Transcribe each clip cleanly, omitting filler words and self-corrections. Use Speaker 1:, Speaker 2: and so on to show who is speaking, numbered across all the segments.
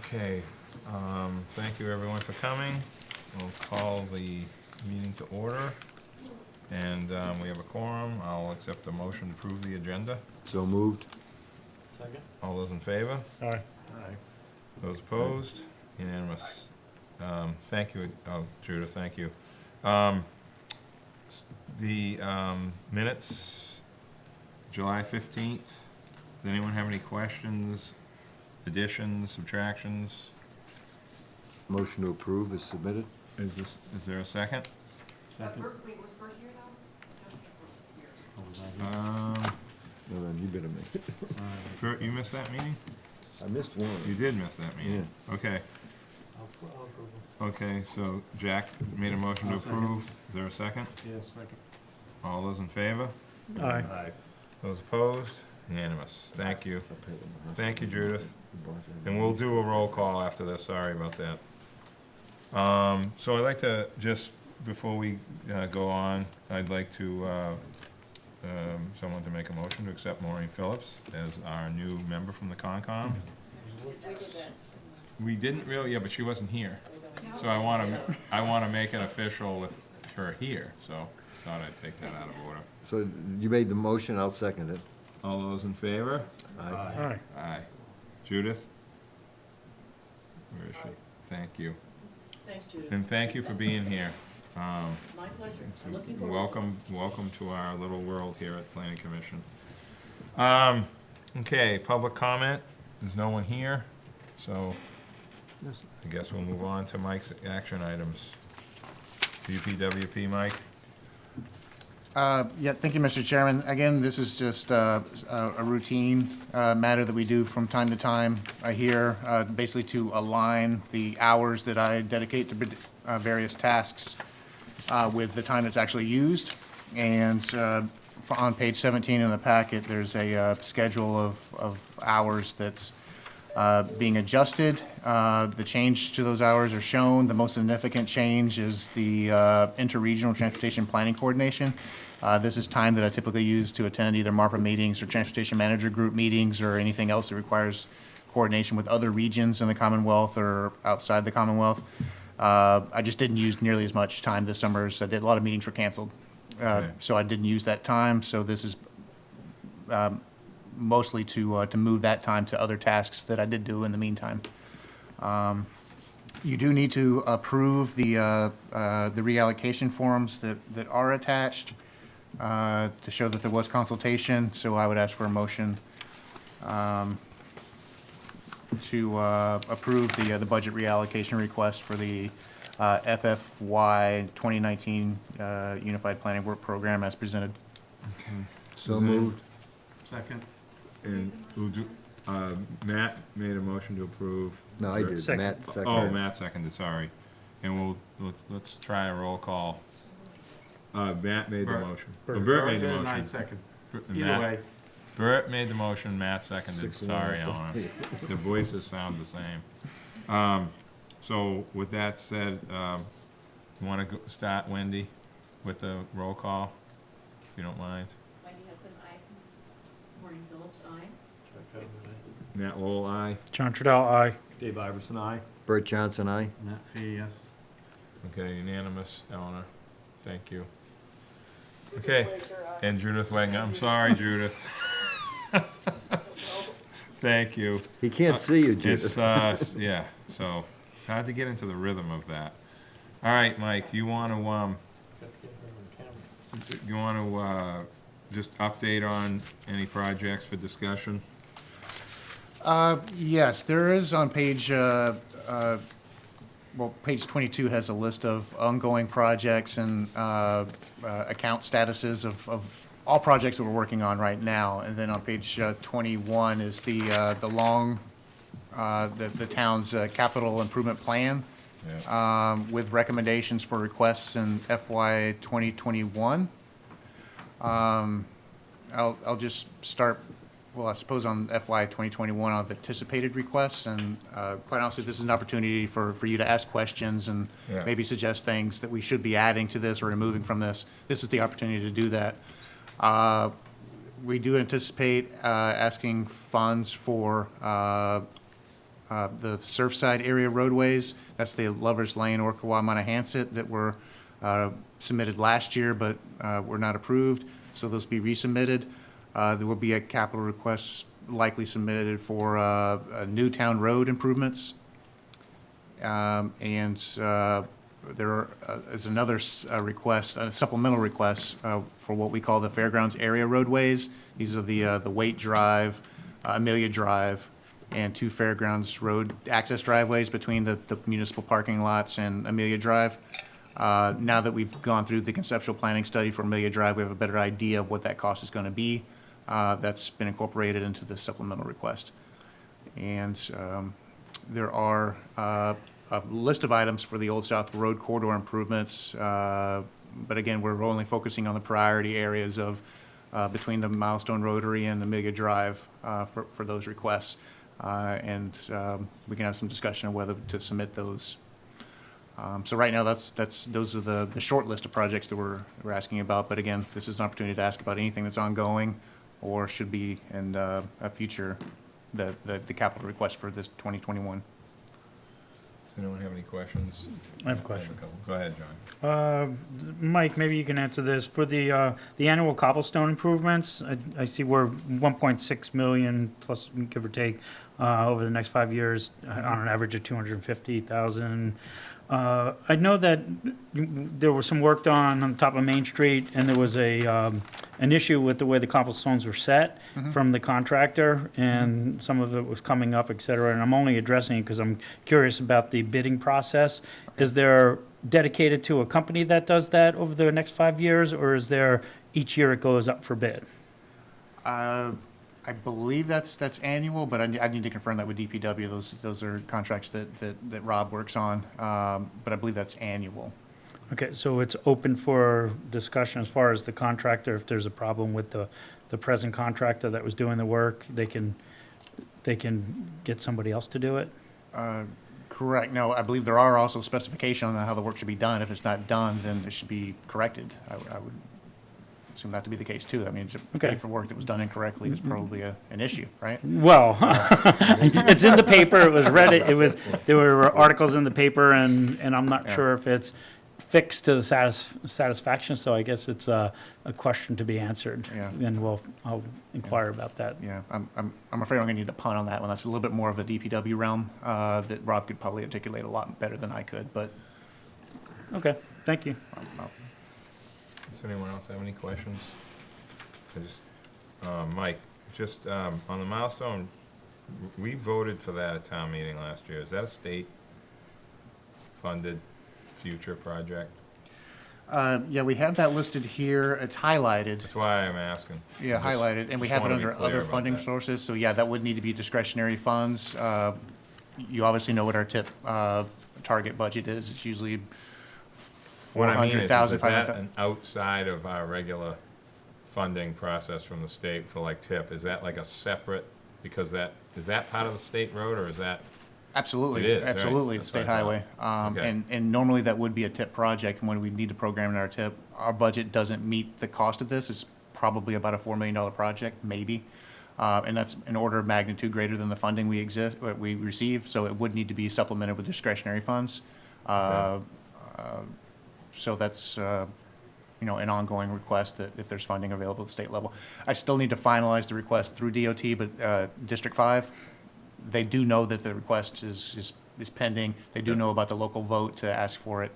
Speaker 1: Okay, thank you everyone for coming. We'll call the meeting to order. And we have a quorum. I'll accept the motion to approve the agenda.
Speaker 2: So moved.
Speaker 3: Second?
Speaker 1: All those in favor?
Speaker 3: Aye.
Speaker 2: Aye.
Speaker 1: Those opposed? Unanimous. Thank you, Judith, thank you. The minutes, July 15th. Does anyone have any questions, additions, subtractions?
Speaker 2: Motion to approve is submitted.
Speaker 1: Is there a second?
Speaker 3: Second?
Speaker 4: Wait, was Bert here though? Just Bert was here.
Speaker 2: No, then you better make it.
Speaker 1: Kurt, you missed that meeting?
Speaker 2: I missed one.
Speaker 1: You did miss that meeting? Okay.
Speaker 3: I'll approve
Speaker 1: Okay, so Jack made a motion to
Speaker 3: I'll second.
Speaker 1: approve. Is there a second?
Speaker 3: it. Yes, second.
Speaker 1: All those in favor?
Speaker 3: Aye.
Speaker 1: Those opposed? Unanimous. Thank you.
Speaker 2: I'll pay them.
Speaker 1: Thank you, Judith. And we'll do a roll call after this. Sorry about that. So I'd like to just, before we go on, I'd like to, someone to make a motion to accept Maureen Phillips as our new member from the Concom. We didn't really, yeah, but she wasn't here. So I want to make it official with her here, so thought I'd take that out of order.
Speaker 2: So you made the motion, I'll second it.
Speaker 1: All those in favor?
Speaker 3: Aye.
Speaker 1: Aye. Judith? Where is she? Thank you.
Speaker 4: Thanks, Judith.
Speaker 1: And thank you for being here.
Speaker 4: My pleasure. Looking forward.
Speaker 1: Welcome to our little world here at Planning Commission. Okay, public comment. There's no one here, so I guess we'll move on to Mike's action items. BPWP, Mike?
Speaker 5: Yeah, thank you, Mr. Chairman. Again, this is just a routine matter that we do from time to time here, basically to align the hours that I dedicate to various tasks with the time that's actually used. And on page 17 in the packet, there's a schedule of hours that's being adjusted. The change to those hours are shown. The most significant change is the interregional transportation planning coordination. This is time that I typically use to attend either MARPA meetings or transportation manager group meetings or anything else that requires coordination with other regions in the Commonwealth or outside the Commonwealth. I just didn't use nearly as much time this summer as I did. A lot of meetings were canceled.
Speaker 1: Okay.
Speaker 5: So I didn't use that time. So this is mostly to move that time to other tasks that I did do in the meantime. You do need to approve the reallocation forms that are attached to show that there was consultation. So I would ask for a motion to approve the budget reallocation request for the FFY 2019 Unified Planning Work Program as presented.
Speaker 1: Okay.
Speaker 2: So moved.
Speaker 3: Second?
Speaker 1: And we'll do, Matt made a motion to approve.
Speaker 2: No, I did.
Speaker 3: Second.
Speaker 2: Matt seconded.
Speaker 1: Oh, Matt seconded, sorry. And let's try a roll call. Matt made the
Speaker 3: Bert.
Speaker 1: motion.
Speaker 3: Bert.
Speaker 1: Oh, Bert made the
Speaker 3: And I
Speaker 1: motion.
Speaker 3: second.
Speaker 1: And
Speaker 3: Either
Speaker 1: Matt-
Speaker 3: way.
Speaker 1: Bert made the motion, Matt seconded.
Speaker 2: 6-1.
Speaker 1: Sorry, Eleanor. The voices sound the same. So with that said, you want to start, Wendy, with the roll call, if you don't mind?
Speaker 4: Wendy Hudson, aye. Maureen Phillips, aye.
Speaker 1: Matt Lowell, aye.
Speaker 3: John Trudell, aye.
Speaker 6: Dave Iverson, aye.
Speaker 2: Bert Johnson, aye.
Speaker 3: Nat Fee, yes.
Speaker 1: Okay, unanimous, Eleanor. Thank you. Okay, and Judith Wagner. I'm sorry, Judith. Thank you.
Speaker 2: He can't see you,
Speaker 1: It's,
Speaker 2: Judith.
Speaker 1: yeah, so it's hard to get into the rhythm of that. All right, Mike, you want to just update on any projects for discussion?
Speaker 5: Yes, there is on page, page 22 has a list of ongoing projects and account statuses of all projects that we're working on right now. And then on page 21 is the town's capital improvement plan
Speaker 1: Yeah.
Speaker 5: with recommendations for requests in FY 2021. I'll just start, well, I suppose on FY 2021 on the anticipated requests, and quite honestly, this is an opportunity for you to ask questions and
Speaker 1: Yeah.
Speaker 5: maybe suggest things that we should be adding to this or removing from this. This is the opportunity to do that. We do anticipate asking funds for The Surfside area roadways, that's the Lover's Lane, Orkawa, Monahans that were submitted last year, but were not approved, so those be resubmitted. There will be a capital request likely submitted for Newtown Road improvements. And there is another request, a supplemental request for what we call the Fairgrounds area roadways. These are the Waite Drive, Amelia Drive, and 2 Fairgrounds Road access driveways between the municipal parking lots and Amelia Drive. Now that we've gone through the conceptual planning study for Amelia Drive, we have a better idea of what that cost is going to be. That's been incorporated into the supplemental request. And there are a list of items for the Old South Road corridor improvements, but again, we're only focusing on the priority areas of between the Milestone Rotary and Amelia Drive for those requests. And we can have some discussion on whether to submit those. So right now, those are the short list of projects that we're asking about. But again, this is an opportunity to ask about anything that's ongoing or should be in a future, the capital request for this 2021.
Speaker 1: Does anyone have any questions?
Speaker 3: I have a question.
Speaker 1: couple. Go ahead, John.
Speaker 3: Mike, maybe you can answer this. For the annual cobblestone improvements, I see we're 1.6 million plus, give or take, over the next 5 years, on an average of 250,000. I know that there was some work done on the top of Main Street, and there was an issue with the way the cobblestones were set from the contractor, and some of it was coming up, et cetera. And I'm only addressing it because I'm curious about the bidding process. Is there dedicated to a company that does that over the next 5 years, or is there each year it goes up for bid?
Speaker 5: I believe that's annual, but I need to confirm that with DPW. Those are contracts that Rob works on, but I believe that's annual.
Speaker 3: Okay, so it's open for discussion as far as the contractor. If there's a problem with the present contractor that was doing the work, they can get somebody else to do it?
Speaker 5: Correct. No, I believe there are also specifications on how the work should be done. If it's not done, then it should be corrected. I would assume that to be the case too. I mean, to pay for work that was done incorrectly is probably an issue, right?
Speaker 3: Well, it's in the paper, it was read, there were articles in the paper, and I'm not sure if it's fixed to the satisfaction, so I guess it's a question to be answered.
Speaker 5: Yeah.
Speaker 3: And I'll inquire about that.
Speaker 5: Yeah, I'm afraid I'm gonna need to punt on that one. That's a little bit more of a DPW realm, that Rob could probably articulate a lot better than I could, but.
Speaker 3: Okay, thank you.
Speaker 1: Does anyone else have any questions? Mike, just on the milestone, we voted for that at town meeting last year. Is that a state-funded future project?
Speaker 5: Yeah, we have that listed here. It's highlighted.
Speaker 1: That's why I'm asking.
Speaker 5: Yeah,
Speaker 1: Just-
Speaker 5: highlighted, and we
Speaker 1: just
Speaker 5: have it
Speaker 1: wanna be
Speaker 5: under
Speaker 1: clear
Speaker 5: other
Speaker 1: about
Speaker 5: funding
Speaker 1: that.
Speaker 5: sources. So yeah, that would need to be discretionary funds. You obviously know what our tip target budget is. It's usually
Speaker 1: What I mean is
Speaker 5: 400,000,
Speaker 1: that
Speaker 5: 500,000.
Speaker 1: an outside of our regular funding process from the state for like TIP? Is that like a separate, because is that part of the state road, or is that?
Speaker 5: Absolutely.
Speaker 1: It is, right?
Speaker 5: Absolutely, it's
Speaker 1: That's
Speaker 5: state
Speaker 1: what I
Speaker 5: highway.
Speaker 1: Okay.
Speaker 5: And normally that would be a tip project, and when we need to program in our tip, our budget doesn't meet the cost of this. It's probably about a $4 million project, maybe. And that's an order of magnitude greater than the funding we receive, so it would need to be supplemented with discretionary funds. So that's, an ongoing request that if there's funding available at the state level. I still need to finalize the request through DOT, but District 5, they do know that the request is pending. They do know about the local vote to ask for it.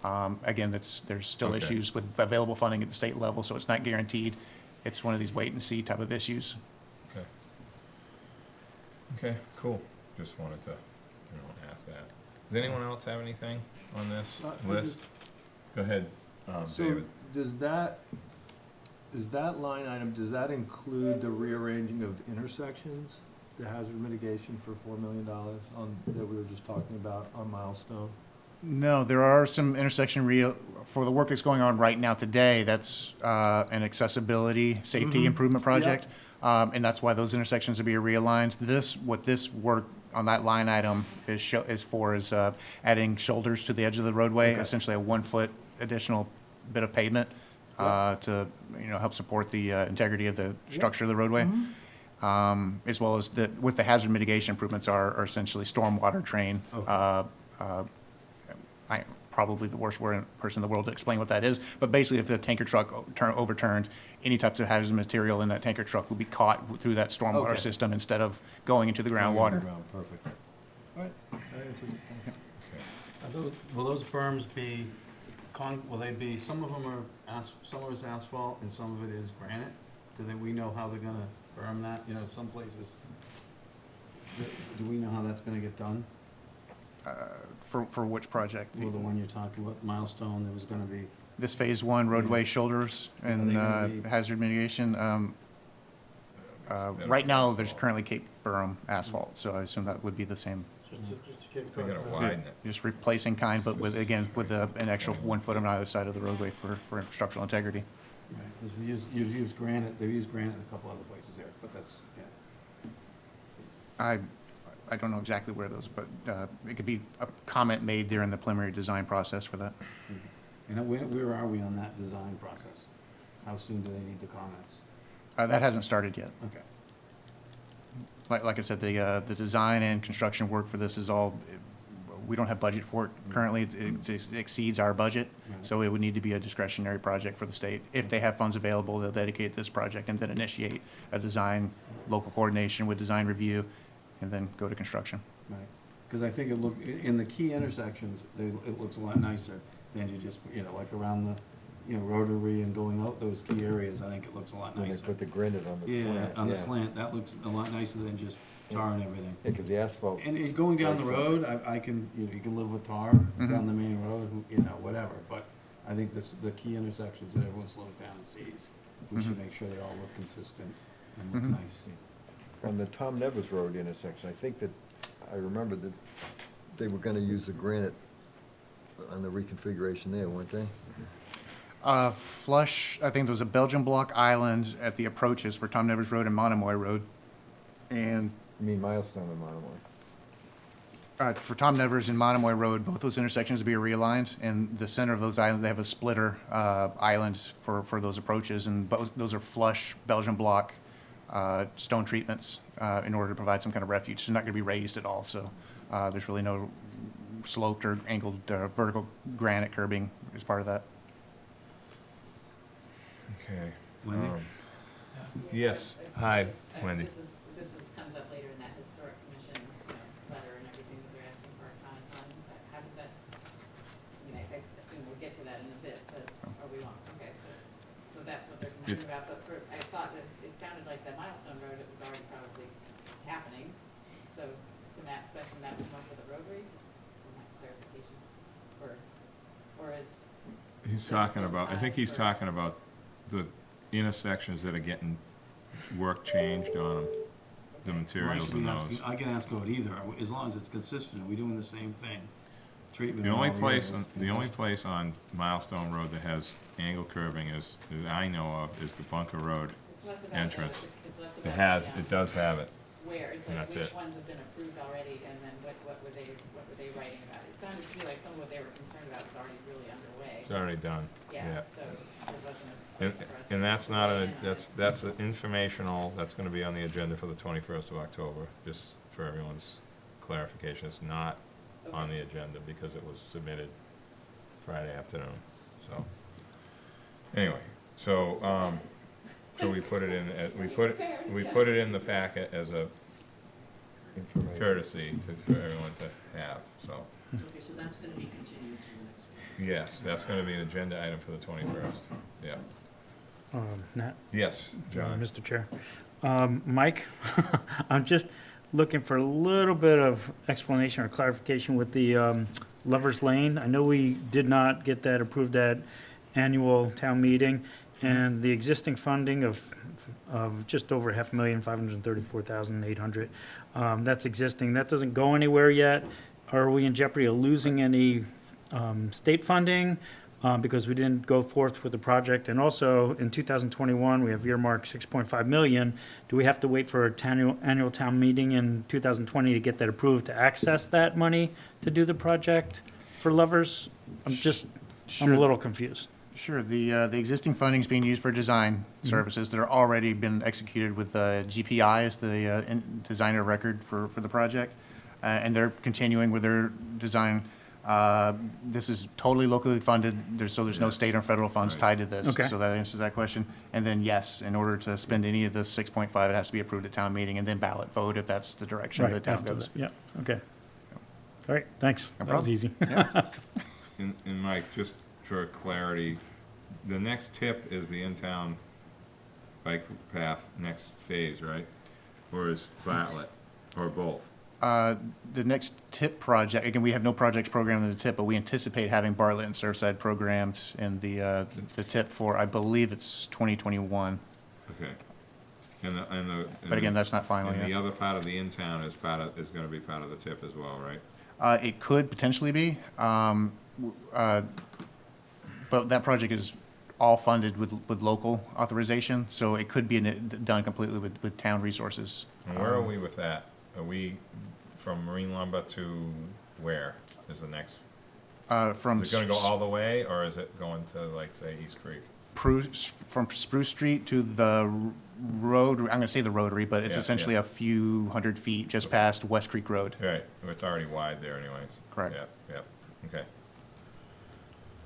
Speaker 5: Again, there's still
Speaker 1: Okay.
Speaker 5: issues with available funding at the state level, so it's not guaranteed. It's one of these wait and see type of issues.
Speaker 1: Okay. Okay, cool. Just wanted to, ask that. Does anyone else have anything on this list? Go ahead,
Speaker 6: So
Speaker 1: David.
Speaker 6: does that line item, does that include the rearranging of intersections, the hazard mitigation for $4 million that we were just talking about on Milestone?
Speaker 5: No, there are some intersection for the work that's going on right now today, that's an accessibility, safety improvement project. And that's why those intersections are being realigned. What this work on that line item is adding shoulders to the edge of the roadway, essentially a 1 foot additional bit of pavement to help support the integrity of the structure of the roadway. as well as with the hazard mitigation improvements are essentially stormwater drain.
Speaker 6: Okay.
Speaker 5: Probably the worst person in the world to explain what that is, but basically if the tanker truck overturned, any types of hazardous material in that tanker truck will be caught through that stormwater
Speaker 6: Okay.
Speaker 5: system instead of going into the groundwater.
Speaker 6: Perfect. All right. That answers it. Thanks.
Speaker 7: Will those berms be, will they be, some of them are, some of it's asphalt and some of it is granite? We know how they're gonna berm that? You know, some places, do we know how that's gonna get done?
Speaker 5: For which project?
Speaker 7: Well, the one you're talking about, Milestone, there was gonna be,
Speaker 5: This phase one roadway shoulders and
Speaker 7: Are they gonna be-
Speaker 5: hazard mitigation. Right now, there's currently Cape Burham asphalt, so I assume that would be the same,
Speaker 7: just to keep.
Speaker 1: They're gonna widen it.
Speaker 5: just replacing kind, but with, again, with an extra 1 foot on either side of the roadway for structural integrity.
Speaker 7: Because you've used granite, they've used granite in a couple other places there, but that's, yeah.
Speaker 5: I don't know exactly where those, but it could be a comment made during the preliminary design process for that.
Speaker 7: And where are we on that design process? How soon do they need the comments?
Speaker 5: That hasn't started yet.
Speaker 7: Okay.
Speaker 5: Like I said, the design and construction work for this is all, we don't have budget for it currently. It exceeds our budget, so it would need to be a discretionary project for the state. If they have funds available, they'll dedicate this project and then initiate a design, local coordination with design review, and then go to construction.
Speaker 7: Right, because I think in the key intersections, it looks a lot nicer than you just, like around the, Rotary and going out those key areas, I think it looks a lot
Speaker 2: When they
Speaker 7: nicer.
Speaker 2: put the granite on the
Speaker 7: Yeah,
Speaker 2: slant.
Speaker 7: on the slant, that looks a lot nicer than just tar and everything.
Speaker 2: Yeah, 'cause the asphalt,
Speaker 7: And going down the road, I can, you can live with tar down the main road, whatever, but I think the key intersections that everyone slows down and sees, we should make sure they all look consistent and look nice.
Speaker 2: on the Tom Nevers Road intersection, I think that, I remember that they were gonna use the granite on the reconfiguration there, weren't they?
Speaker 5: Flush, I think there was a Belgian block island at the approaches for Tom Nevers Road and Monomoy Road. And
Speaker 2: I mean, Milestone and Monomoy.
Speaker 5: for Tom Nevers and Monomoy Road, both those intersections will be realigned. And the center of those islands, they have a splitter island for those approaches. And both, those are flush Belgian block stone treatments in order to provide some kind of refuge. It's not going to be raised at all, so there's really no sloped or angled vertical granite curbing as part of that.
Speaker 1: Okay.
Speaker 7: Wendy?
Speaker 1: Yes, hi, Wendy.
Speaker 4: This comes up later in that historic commission, letter and everything that they're asking for our comments on. How does that, I assume we'll get to that in a bit, but are we on? Okay, so that's what they're
Speaker 1: It's-
Speaker 4: concerned about, but I thought that it sounded like that Milestone Road, it was already probably happening. So to Matt's question, that was one for the Rotary, just for my clarification, or is?
Speaker 1: He's talking about, I think he's talking about the intersections that are getting work changed on them, the
Speaker 7: Well, I
Speaker 1: materials
Speaker 7: should be
Speaker 1: in those.
Speaker 7: asking, I can ask about either, as long as it's consistent, are we doing the same thing? Treatment.
Speaker 1: The
Speaker 7: in
Speaker 1: only
Speaker 7: all
Speaker 1: place,
Speaker 7: areas.
Speaker 1: the only place on Milestone Road that has angle curving is, that I know of, is the Bunker Road.
Speaker 4: It's less about
Speaker 1: Entrance.
Speaker 4: it's less
Speaker 1: It
Speaker 4: about
Speaker 1: has,
Speaker 4: the,
Speaker 1: it does have it.
Speaker 4: where, it's
Speaker 1: And
Speaker 4: like
Speaker 1: that's
Speaker 4: which
Speaker 1: it.
Speaker 4: ones have been approved already, and then what were they writing about? It sounded to me like some of what they were concerned about was already really underway.
Speaker 1: It's already done,
Speaker 4: Yeah,
Speaker 1: yeah.
Speaker 4: so there wasn't a
Speaker 1: And,
Speaker 4: place for us
Speaker 1: and
Speaker 4: to
Speaker 1: that's not
Speaker 4: weigh
Speaker 1: a,
Speaker 4: in on it.
Speaker 1: that's an informational, that's gonna be on the agenda for the 21st of October, just for everyone's clarification. It's not on the agenda because it was submitted Friday afternoon, so. Anyway, so we put it in, we put it in the packet as a
Speaker 2: Information.
Speaker 1: courtesy for everyone to have, so.
Speaker 8: Okay, so that's gonna be continued to the next meeting.
Speaker 1: Yes, that's gonna be an agenda item for the 21st, yeah.
Speaker 3: Nat?
Speaker 1: Yes, John?
Speaker 3: Mr. Chair. Mike, I'm just looking for a little bit of explanation or clarification with the Lover's Lane. I know we did not get that approved at annual town meeting, and the existing funding of just over $534,800, that's existing. That doesn't go anywhere yet. Are we in jeopardy of losing any state funding? Because we didn't go forth with the project. And also, in 2021, we have earmarked 6.5 million. Do we have to wait for a annual town meeting in 2020 to get that approved to access that money to do the project for Lovers? I'm a little confused.
Speaker 5: Sure, the existing funding is being used for design services that are already been executed with GPI as the designer of record for the project, and they're continuing with their design. This is totally locally funded, so there's no state or federal funds
Speaker 1: Right.
Speaker 5: tied to this.
Speaker 3: Okay.
Speaker 5: So that answers that question. And then, yes, in order to spend any of the 6.5, it has to be approved at town meeting and then ballot vote if that's the direction the
Speaker 3: Right,
Speaker 5: town
Speaker 3: after
Speaker 5: goes.
Speaker 3: that, yeah, okay. All right, thanks.
Speaker 5: No
Speaker 3: That was
Speaker 5: problem.
Speaker 3: easy.
Speaker 1: And Mike, just for clarity, the next tip is the in-town bike path next phase, right? Or is Bartlett, or both?
Speaker 5: The next TIP project, again, we have no projects programmed in the TIP, but we anticipate having Bartlett and Surfside programmed in the TIP for, I believe it's 2021.
Speaker 1: Okay. And
Speaker 5: But again, that's not final
Speaker 1: And the
Speaker 5: yet.
Speaker 1: other part of the in-town is gonna be part of the tip as well, right?
Speaker 5: It could potentially be, but that project is all funded with local authorization, so it could be done completely with town resources.
Speaker 1: And where are we with that? Are we from Marine Lumber to where is the next?
Speaker 5: From
Speaker 1: Is it gonna go all the way, or is it going to, like, say, East Creek?
Speaker 5: From Spruce Street to the road, I'm gonna say the Rotary, but it's
Speaker 1: Yeah,
Speaker 5: essentially
Speaker 1: yeah.
Speaker 5: a few hundred feet just past West Creek Road.
Speaker 1: Right, it's already wide there anyways.
Speaker 5: Correct.
Speaker 1: Yeah, yeah, okay.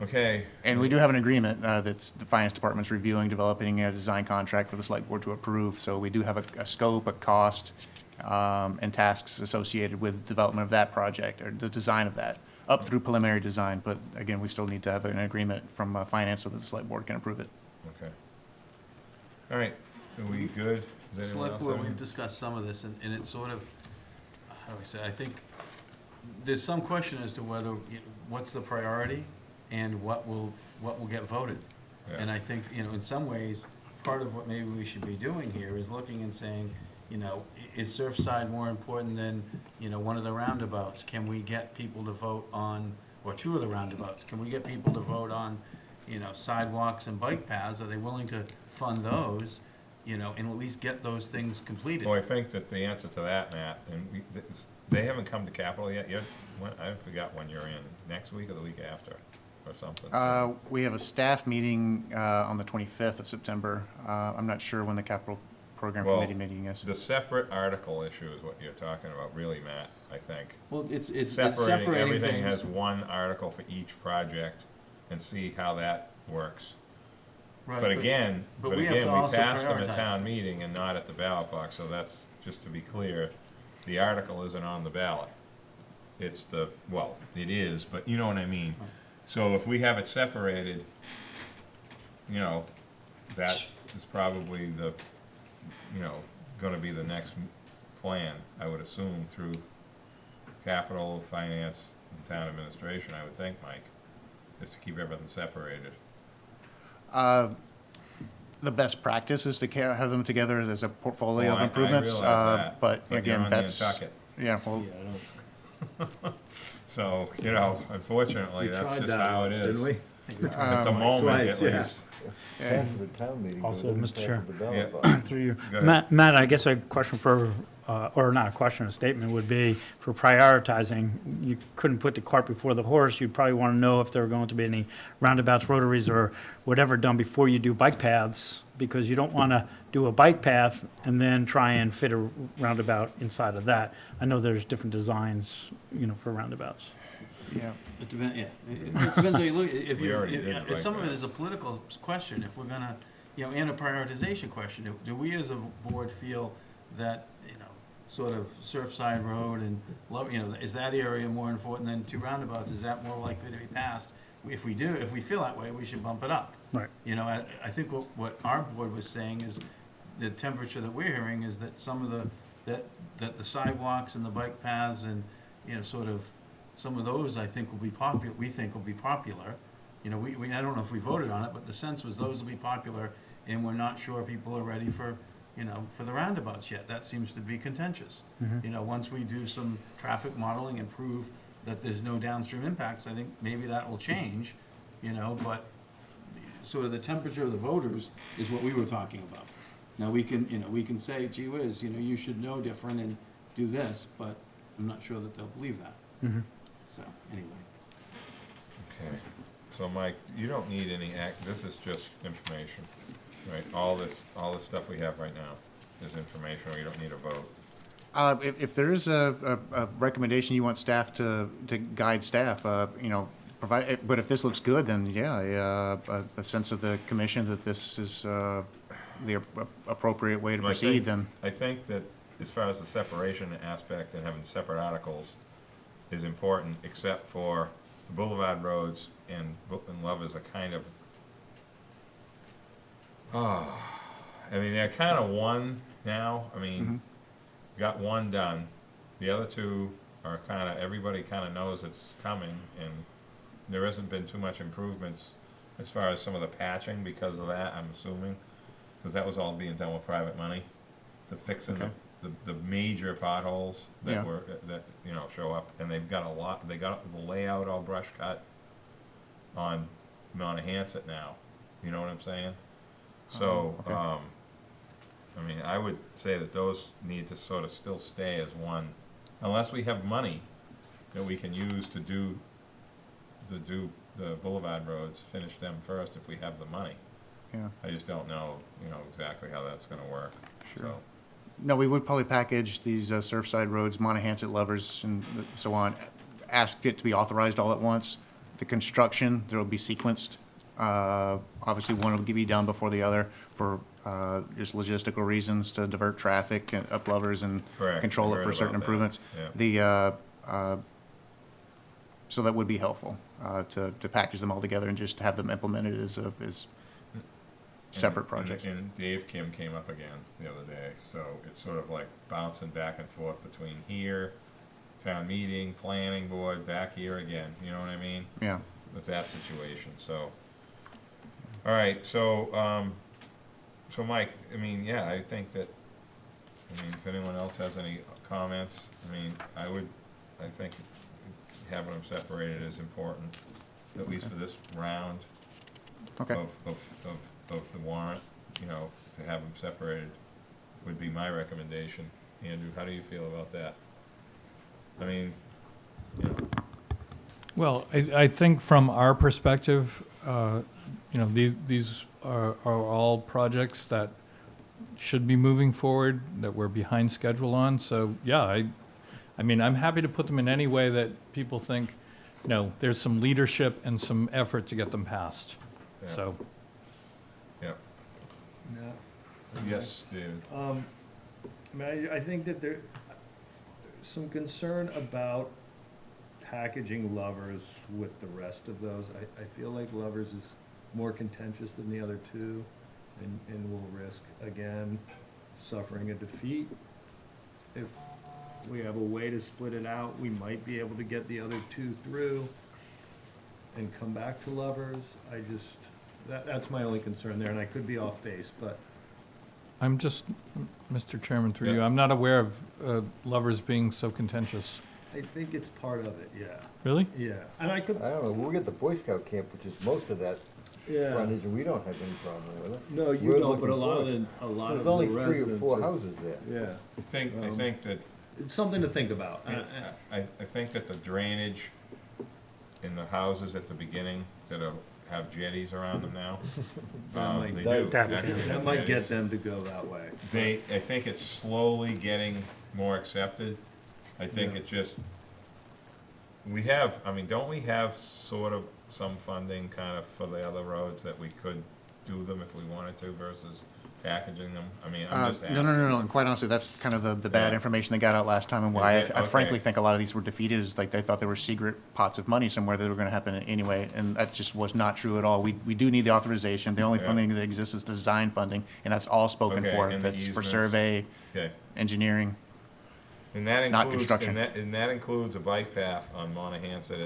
Speaker 1: Okay.
Speaker 5: And we do have an agreement that's the finance department's reviewing, developing a design contract for the select board to approve. So we do have a scope, a cost, and tasks associated with development of that project, or the design of that, up through preliminary design. But again, we still need to have an agreement from finance so that the select board can approve it.
Speaker 1: Okay. All right, are we good? Does anyone
Speaker 7: Select
Speaker 1: else
Speaker 7: board,
Speaker 1: have
Speaker 7: we've
Speaker 1: any-
Speaker 7: discussed some of this, and it's sort of, how do I say, I think there's some question as to whether, what's the priority and what will get voted.
Speaker 1: Yeah.
Speaker 7: And I think, in some ways, part of what maybe we should be doing here is looking and saying, is Surfside more important than, one of the roundabouts? Can we get people to vote on, or two of the roundabouts? Can we get people to vote on, sidewalks and bike paths? Are they willing to fund those, and at least get those things completed?
Speaker 1: Well, I think that the answer to that, Matt, and they haven't come to Capitol yet. I forgot when you're in, next week or the week after, or something.
Speaker 5: We have a staff meeting on the 25th of September. I'm not sure when the capital program
Speaker 1: Well,
Speaker 5: committee meeting is.
Speaker 1: The separate article issue is what you're talking about, really, Matt, I think.
Speaker 7: Well, it's
Speaker 1: Separating,
Speaker 7: separating
Speaker 1: everything has
Speaker 7: things.
Speaker 1: one article for each project, and see how that works.
Speaker 7: Right,
Speaker 1: But again,
Speaker 7: but
Speaker 1: we
Speaker 7: we have to also
Speaker 1: passed them at
Speaker 7: prioritize
Speaker 1: town
Speaker 7: it.
Speaker 1: meeting and not at the ballot box, so that's, just to be clear, the article isn't on the ballot. It's well, it is, but you know what I mean. So if we have it separated, that is probably gonna be the next plan, I would assume, through capital, finance, and town administration, I would think, Mike, is to keep everything separated.
Speaker 5: The best practice is to have them together as a portfolio
Speaker 1: Oh,
Speaker 5: of
Speaker 1: I
Speaker 5: improvements.
Speaker 1: realize that,
Speaker 5: But
Speaker 1: you're
Speaker 5: again,
Speaker 1: on
Speaker 5: that's,
Speaker 1: Nantucket.
Speaker 5: yeah, well,
Speaker 1: So, unfortunately,
Speaker 6: We
Speaker 1: that's
Speaker 6: tried
Speaker 1: just
Speaker 6: that
Speaker 1: how it
Speaker 6: once,
Speaker 1: is.
Speaker 6: didn't we?
Speaker 1: At the moment, at
Speaker 6: Slides, yeah.
Speaker 1: least.
Speaker 2: Passes the town meeting, but it
Speaker 3: Also,
Speaker 2: doesn't
Speaker 3: Mr.
Speaker 2: pass
Speaker 3: Chair.
Speaker 2: the ballot
Speaker 1: Yeah.
Speaker 2: box.
Speaker 3: Through you.
Speaker 1: Go ahead.
Speaker 3: Matt, I guess a question for, or not a question, a statement would be, for prioritizing, you couldn't put the cart before the horse. You'd probably want to know if there are going to be any roundabouts, rotaries, or whatever done before you do bike paths, because you don't want to do a bike path and then try and fit a roundabout inside of that. I know there's different designs, for roundabouts.
Speaker 5: yeah.
Speaker 7: It depends, yeah. It depends how you look. If
Speaker 1: We
Speaker 7: you,
Speaker 1: already did the
Speaker 7: if
Speaker 1: bike
Speaker 7: some of it
Speaker 1: path.
Speaker 7: is a political question, if we're gonna, and a prioritization question, do we as a board feel that, sort of Surfside Road and, is that area more important than two roundabouts? Is that more likely to be passed? If we do, if we feel that way, we should bump it up.
Speaker 3: Right.
Speaker 7: I think what our board was saying is, the temperature that we're hearing is that some of that the sidewalks and the bike paths and, sort of, some of those I think will be popular, we think will be popular. I don't know if we voted on it, but the sense was those will be popular, and we're not sure people are ready for, for the roundabouts yet. That seems to be contentious. Once we do some traffic modeling and prove that there's no downstream impacts, I think maybe that will change, but sort of the temperature of the voters is what we were talking about. Now, we can say, gee whiz, you should know different and do this, but I'm not sure that they'll believe that.
Speaker 3: Mhm.
Speaker 7: So, anyway.
Speaker 1: Okay. so Mike, you don't need any this is just information, right? All this stuff we have right now is information, you don't need a vote.
Speaker 5: If there is a recommendation you want staff to guide staff, provide, but if this looks good, then yeah, a sense of the commission that this is the appropriate way to
Speaker 1: Well,
Speaker 5: proceed, then.
Speaker 1: I think that as far as the separation aspect and having separate articles is important, except for the boulevard roads and Lovers are kind of, I mean, they're kind of one now. I mean, got one done. The other two are kind of, everybody kind of knows it's coming, and there hasn't been too much improvements as far as some of the patching because of that, I'm assuming, because that was all being done with private money, the fixing the major potholes that
Speaker 5: Yeah.
Speaker 1: were, that, show up, and they've got a lot, they got the layout all brush cut on Nantucket now, you know what I'm saying? So,
Speaker 5: okay.
Speaker 1: I mean, I would say that those need to sort of still stay as one, unless we have money that we can use to do the boulevard roads, finish them first if we have the money.
Speaker 5: Yeah.
Speaker 1: I just don't know, exactly how that's gonna work,
Speaker 5: Sure.
Speaker 1: so.
Speaker 5: No, we would probably package these Surfside roads, Montahanset, Lovers, and so on, ask it to be authorized all at once. The construction, there will be sequenced. Obviously, one will be done before the other for just logistical reasons to divert traffic and up Lovers and
Speaker 1: Correct.
Speaker 5: control
Speaker 1: I
Speaker 5: it
Speaker 1: heard
Speaker 5: for certain
Speaker 1: about that.
Speaker 5: improvements.
Speaker 1: Yeah.
Speaker 5: So that would be helpful, to package them all together and just have them implemented as separate projects.
Speaker 1: And Dave Kim came up again the other day, so it's sort of like bouncing back and forth between here, town meeting, planning board, back here again, you know what I mean?
Speaker 5: Yeah.
Speaker 1: With that situation, so. All right, so, so Mike, I mean, yeah, I think that, if anyone else has any comments, I think having them separated is important, at least for this round
Speaker 5: Okay.
Speaker 1: of the warrant, to have them separated would be my recommendation. Andrew, how do you feel about that? I mean,
Speaker 9: Well, I think from our perspective, these are all projects that should be moving forward, that we're behind schedule on. So, yeah, I'm happy to put them in any way that people think, there's some leadership and some effort to get them passed.
Speaker 1: Yeah.
Speaker 9: So,
Speaker 1: yeah, yes, David.
Speaker 6: I think that there's some concern about packaging Lovers with the rest of those. I feel like Lovers is more contentious than the other two, and will risk, again, suffering a defeat. If we have a way to split it out, we might be able to get the other two through and come back to Lovers. That's my only concern there, and I could be off base, but
Speaker 9: I'm just, Mr. Chairman, through you,
Speaker 1: Yeah.
Speaker 9: I'm not aware of Lovers being so contentious.
Speaker 6: I think it's part of it, yeah.
Speaker 9: Really?
Speaker 6: Yeah, and I could,
Speaker 2: I don't know, we get the Boy Scout camp, which is most of that
Speaker 6: yeah.
Speaker 2: frontage, and we don't have any problem with it.
Speaker 6: No, you
Speaker 2: We're
Speaker 6: don't, but a
Speaker 2: looking
Speaker 6: lot
Speaker 2: for
Speaker 6: of
Speaker 2: it.
Speaker 6: the
Speaker 2: There's only 3 or
Speaker 6: residents
Speaker 2: 4
Speaker 6: are-
Speaker 2: houses there.
Speaker 6: Yeah,
Speaker 1: I think that,
Speaker 6: it's something to think about.
Speaker 1: I think that the drainage in the houses at the beginning that have jetties around them now,
Speaker 6: might-
Speaker 1: they
Speaker 2: that-
Speaker 1: do.
Speaker 3: that-
Speaker 1: actually have
Speaker 6: That might get
Speaker 1: jetties.
Speaker 6: them to go that way.
Speaker 1: I think it's slowly getting more accepted. I think
Speaker 6: Yeah.
Speaker 1: it just, don't we have sort of some funding kind of for the other roads that we could do them if we wanted to versus packaging them? I'm just asking.
Speaker 5: No, and quite honestly, that's kind of the bad
Speaker 1: Yeah.
Speaker 5: information they got out last time, and why
Speaker 1: Is it?
Speaker 5: I frankly
Speaker 1: Okay.
Speaker 5: think a lot of these were defeated, is like they thought there were secret pots of money somewhere that were gonna happen anyway, and that just was not true at all. We do need the authorization. The only
Speaker 1: Yeah.
Speaker 5: funding that exists is design funding, and that's all spoken
Speaker 1: Okay,
Speaker 5: for.
Speaker 1: and the
Speaker 5: That's for
Speaker 1: easements.
Speaker 5: survey,
Speaker 1: Okay.
Speaker 5: engineering.
Speaker 1: And that
Speaker 5: Not
Speaker 1: includes,
Speaker 5: construction.
Speaker 1: and that includes a bike path on Montahanset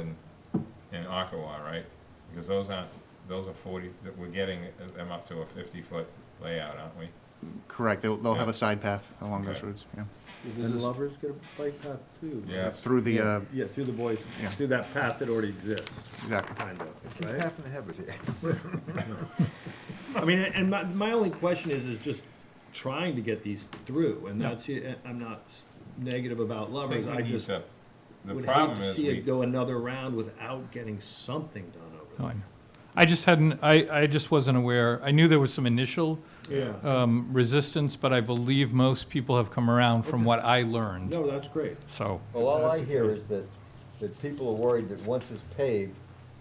Speaker 1: and Aqua, right? Because those are 40, that we're getting them up to a 50-foot layout, aren't we?
Speaker 5: Correct. They'll have
Speaker 1: Yeah.
Speaker 5: a side path along those
Speaker 1: Okay.
Speaker 5: roads, yeah.
Speaker 6: And Lovers get a bike path too.
Speaker 1: Yeah.
Speaker 5: Through the,
Speaker 6: Yeah, through the boys,
Speaker 5: Yeah.
Speaker 6: through that path that already exists,
Speaker 5: exactly.
Speaker 6: kind of,
Speaker 2: Just
Speaker 6: right?
Speaker 2: happen to have it here.
Speaker 6: I mean, and my only question is just trying to get these through, and
Speaker 9: Yeah.
Speaker 6: that's, I'm not negative about
Speaker 1: I
Speaker 6: Lovers,
Speaker 1: think
Speaker 6: I
Speaker 1: we need
Speaker 6: just
Speaker 1: to, the
Speaker 6: would hate
Speaker 1: problem
Speaker 6: to
Speaker 1: is
Speaker 6: see
Speaker 1: we,
Speaker 6: it go another round without getting something done over
Speaker 9: Oh, I
Speaker 6: there.
Speaker 9: know. I just hadn't, I just wasn't aware. I knew there was some initial
Speaker 6: Yeah.
Speaker 9: resistance, but I believe most people have come around from
Speaker 6: Okay.
Speaker 9: what I learned.
Speaker 6: No, that's great.
Speaker 9: So,
Speaker 2: Well, all I
Speaker 6: That's
Speaker 2: hear
Speaker 6: okay.
Speaker 2: is that people are worried that once it's paved,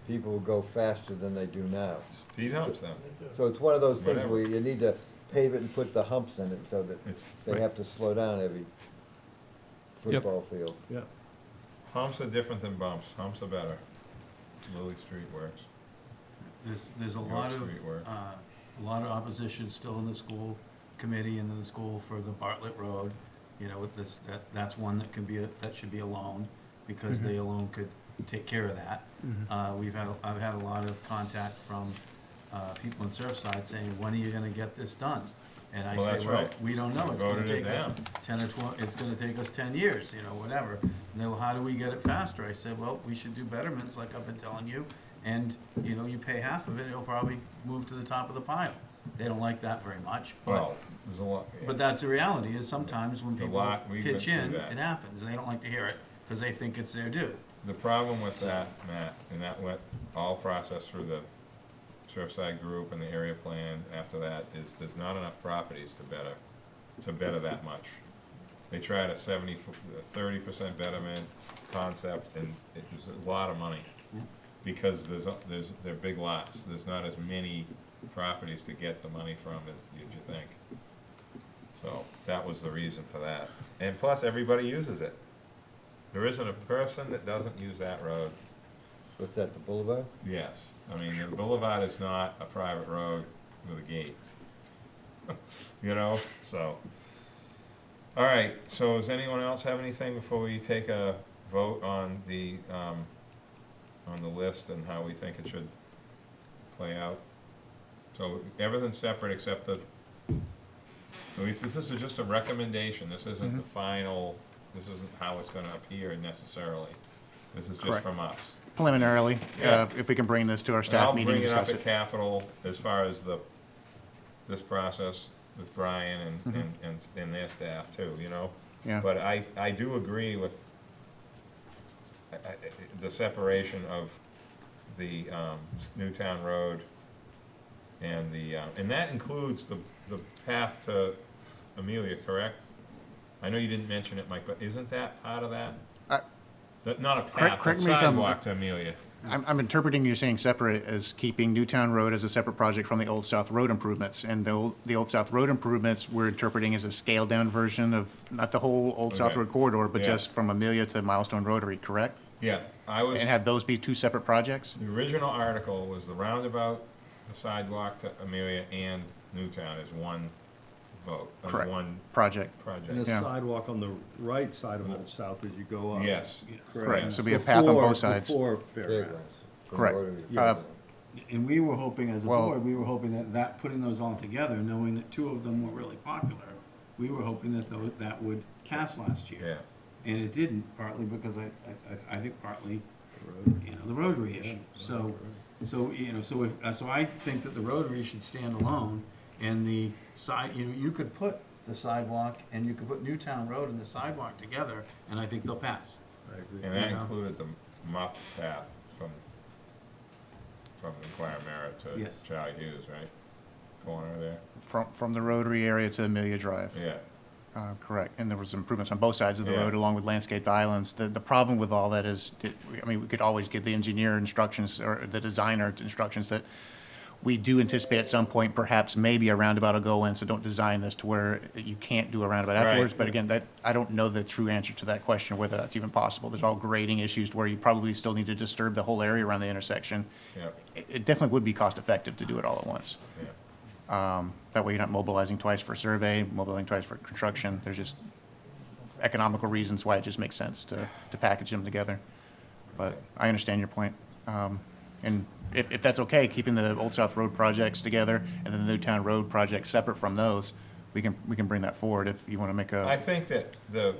Speaker 2: people will go faster than they do now.
Speaker 1: Speed humps them.
Speaker 2: So it's one of those things
Speaker 1: Whatever.
Speaker 2: where you need to pave it and put the humps in it so that
Speaker 1: It's,
Speaker 2: they have to slow down every football field.
Speaker 6: Yeah.
Speaker 1: humps are different than bumps. Humps are better. Lily Street works.
Speaker 7: There's a
Speaker 1: York
Speaker 7: lot of,
Speaker 1: Street work.
Speaker 7: a lot of opposition still in the school committee and in the school for the Bartlett Road. You know, with this, that's one that can be, that should be a loan, because they alone could take care of that. I've had a lot of contact from, people in Surfside saying, when are you gonna get this done? And I
Speaker 1: Well,
Speaker 7: say,
Speaker 1: that's
Speaker 7: well,
Speaker 1: right.
Speaker 7: we don't know, it's gonna
Speaker 1: Voted it
Speaker 7: take us
Speaker 1: down.
Speaker 7: 10 or 12, it's gonna take us 10 years, you know, whatever. And they, well, how do we get it faster? I said, well, we should do betterments, like I've been telling you, and, you know, you pay half of it, it'll probably move to the top of the pile. They don't like that very much, but,
Speaker 1: Well, there's a lot.
Speaker 7: but that's the reality, is sometimes when
Speaker 1: The
Speaker 7: people
Speaker 1: lot, we went
Speaker 7: pitch
Speaker 1: through
Speaker 7: in,
Speaker 1: that.
Speaker 7: it happens, and they don't like to hear it, because they think it's their due.
Speaker 1: The problem with that, Matt, and that went all processed through the Surfside Group and the area plan after that, is there's not enough properties to better that much. They tried a 30% betterment concept, and it was a lot of money. Because they're big lots, there's not as many properties to get the money from as you think. So, that was the reason for that. And plus, everybody uses it. There isn't a person that doesn't use that road.
Speaker 2: What's that, the boulevard?
Speaker 1: Yes, I mean, the boulevard is not a private road with a gate. You know, so. All right, so does anyone else have anything before we take a vote on the list and how we think it should play out? So everything's separate except the, at least this is just a recommendation, this isn't the final, this isn't how it's gonna appear necessarily. This is just
Speaker 5: Correct.
Speaker 1: from us.
Speaker 5: Preliminarily,
Speaker 1: Yeah.
Speaker 5: if we can bring this to our
Speaker 1: And
Speaker 5: staff meeting and discuss
Speaker 1: I'll bring it
Speaker 5: it.
Speaker 1: up at Capitol as far as this process with Brian and their staff too, you know?
Speaker 5: Yeah.
Speaker 1: But I do agree with the separation of the Newtown Road and and that includes the path to Amelia, correct? I know you didn't mention it, Mike, but isn't that part of that? Not a path, a
Speaker 5: correct me if I'm-
Speaker 1: sidewalk to Amelia.
Speaker 5: I'm interpreting you saying separate as keeping Newtown Road as a separate project from the Old South Road improvements. And the Old South Road improvements, we're interpreting as a scaled-down version of, not the whole Old South
Speaker 1: Okay.
Speaker 5: Road corridor, but
Speaker 1: Yeah.
Speaker 5: just from Amelia to Milestone Rotary, correct?
Speaker 1: Yeah, I was.
Speaker 5: And have those be two separate projects?
Speaker 1: The original article was the roundabout, the sidewalk to Amelia and Newtown is one vote,
Speaker 5: Correct.
Speaker 1: one
Speaker 5: Project.
Speaker 1: project.
Speaker 6: And the
Speaker 5: Yeah.
Speaker 6: sidewalk on the right side of Old South as you go up.
Speaker 1: Yes,
Speaker 5: Correct, so be a path on both sides.
Speaker 6: Before
Speaker 2: Fairgrounds.
Speaker 6: Fairgrounds.
Speaker 2: From
Speaker 5: Correct.
Speaker 2: Rotary.
Speaker 5: Uh,
Speaker 7: And we were hoping, as a
Speaker 5: Well-
Speaker 7: board, we were hoping that putting those all together, knowing that two of them were really popular, we were hoping that that would pass last year.
Speaker 1: yeah.
Speaker 7: And it didn't, partly because I think partly, you know, the Rotary issue. So, you know, so I think that the Rotary should stand alone, and the side, you know, you could put the sidewalk, and you could put Newtown Road and the sidewalk together, and I think they'll pass.
Speaker 6: I agree.
Speaker 1: And that
Speaker 7: You know.
Speaker 1: included the mop path from McGuire Merritt to
Speaker 7: Yes.
Speaker 1: Charlie Hughes, right? Corner there,
Speaker 5: From the Rotary area to Amelia Drive.
Speaker 1: yeah.
Speaker 5: Correct, and there was improvements on both sides of the
Speaker 1: Yeah.
Speaker 5: road along with landscaped islands. The problem with all that is, I mean, we could always give the engineer instructions or the designer instructions that we do anticipate at some point, perhaps maybe a roundabout will go in, so don't design this to where you can't do a roundabout
Speaker 1: Right.
Speaker 5: afterwards. But again, I don't know the true answer to that question, whether that's even possible. There's all grading issues to where you probably still need to disturb the whole area around the intersection.
Speaker 1: Yeah,
Speaker 5: It definitely would be cost effective to do it all at once.
Speaker 1: yeah.
Speaker 5: That way you're not mobilizing twice for survey, mobilizing twice for construction. There's just economical reasons why it just makes sense to package them together. But I understand your point. And if that's okay, keeping the Old South Road projects together and then the Newtown Road project separate from those, we can bring that forward if you want to make
Speaker 1: I
Speaker 5: a,
Speaker 1: think that the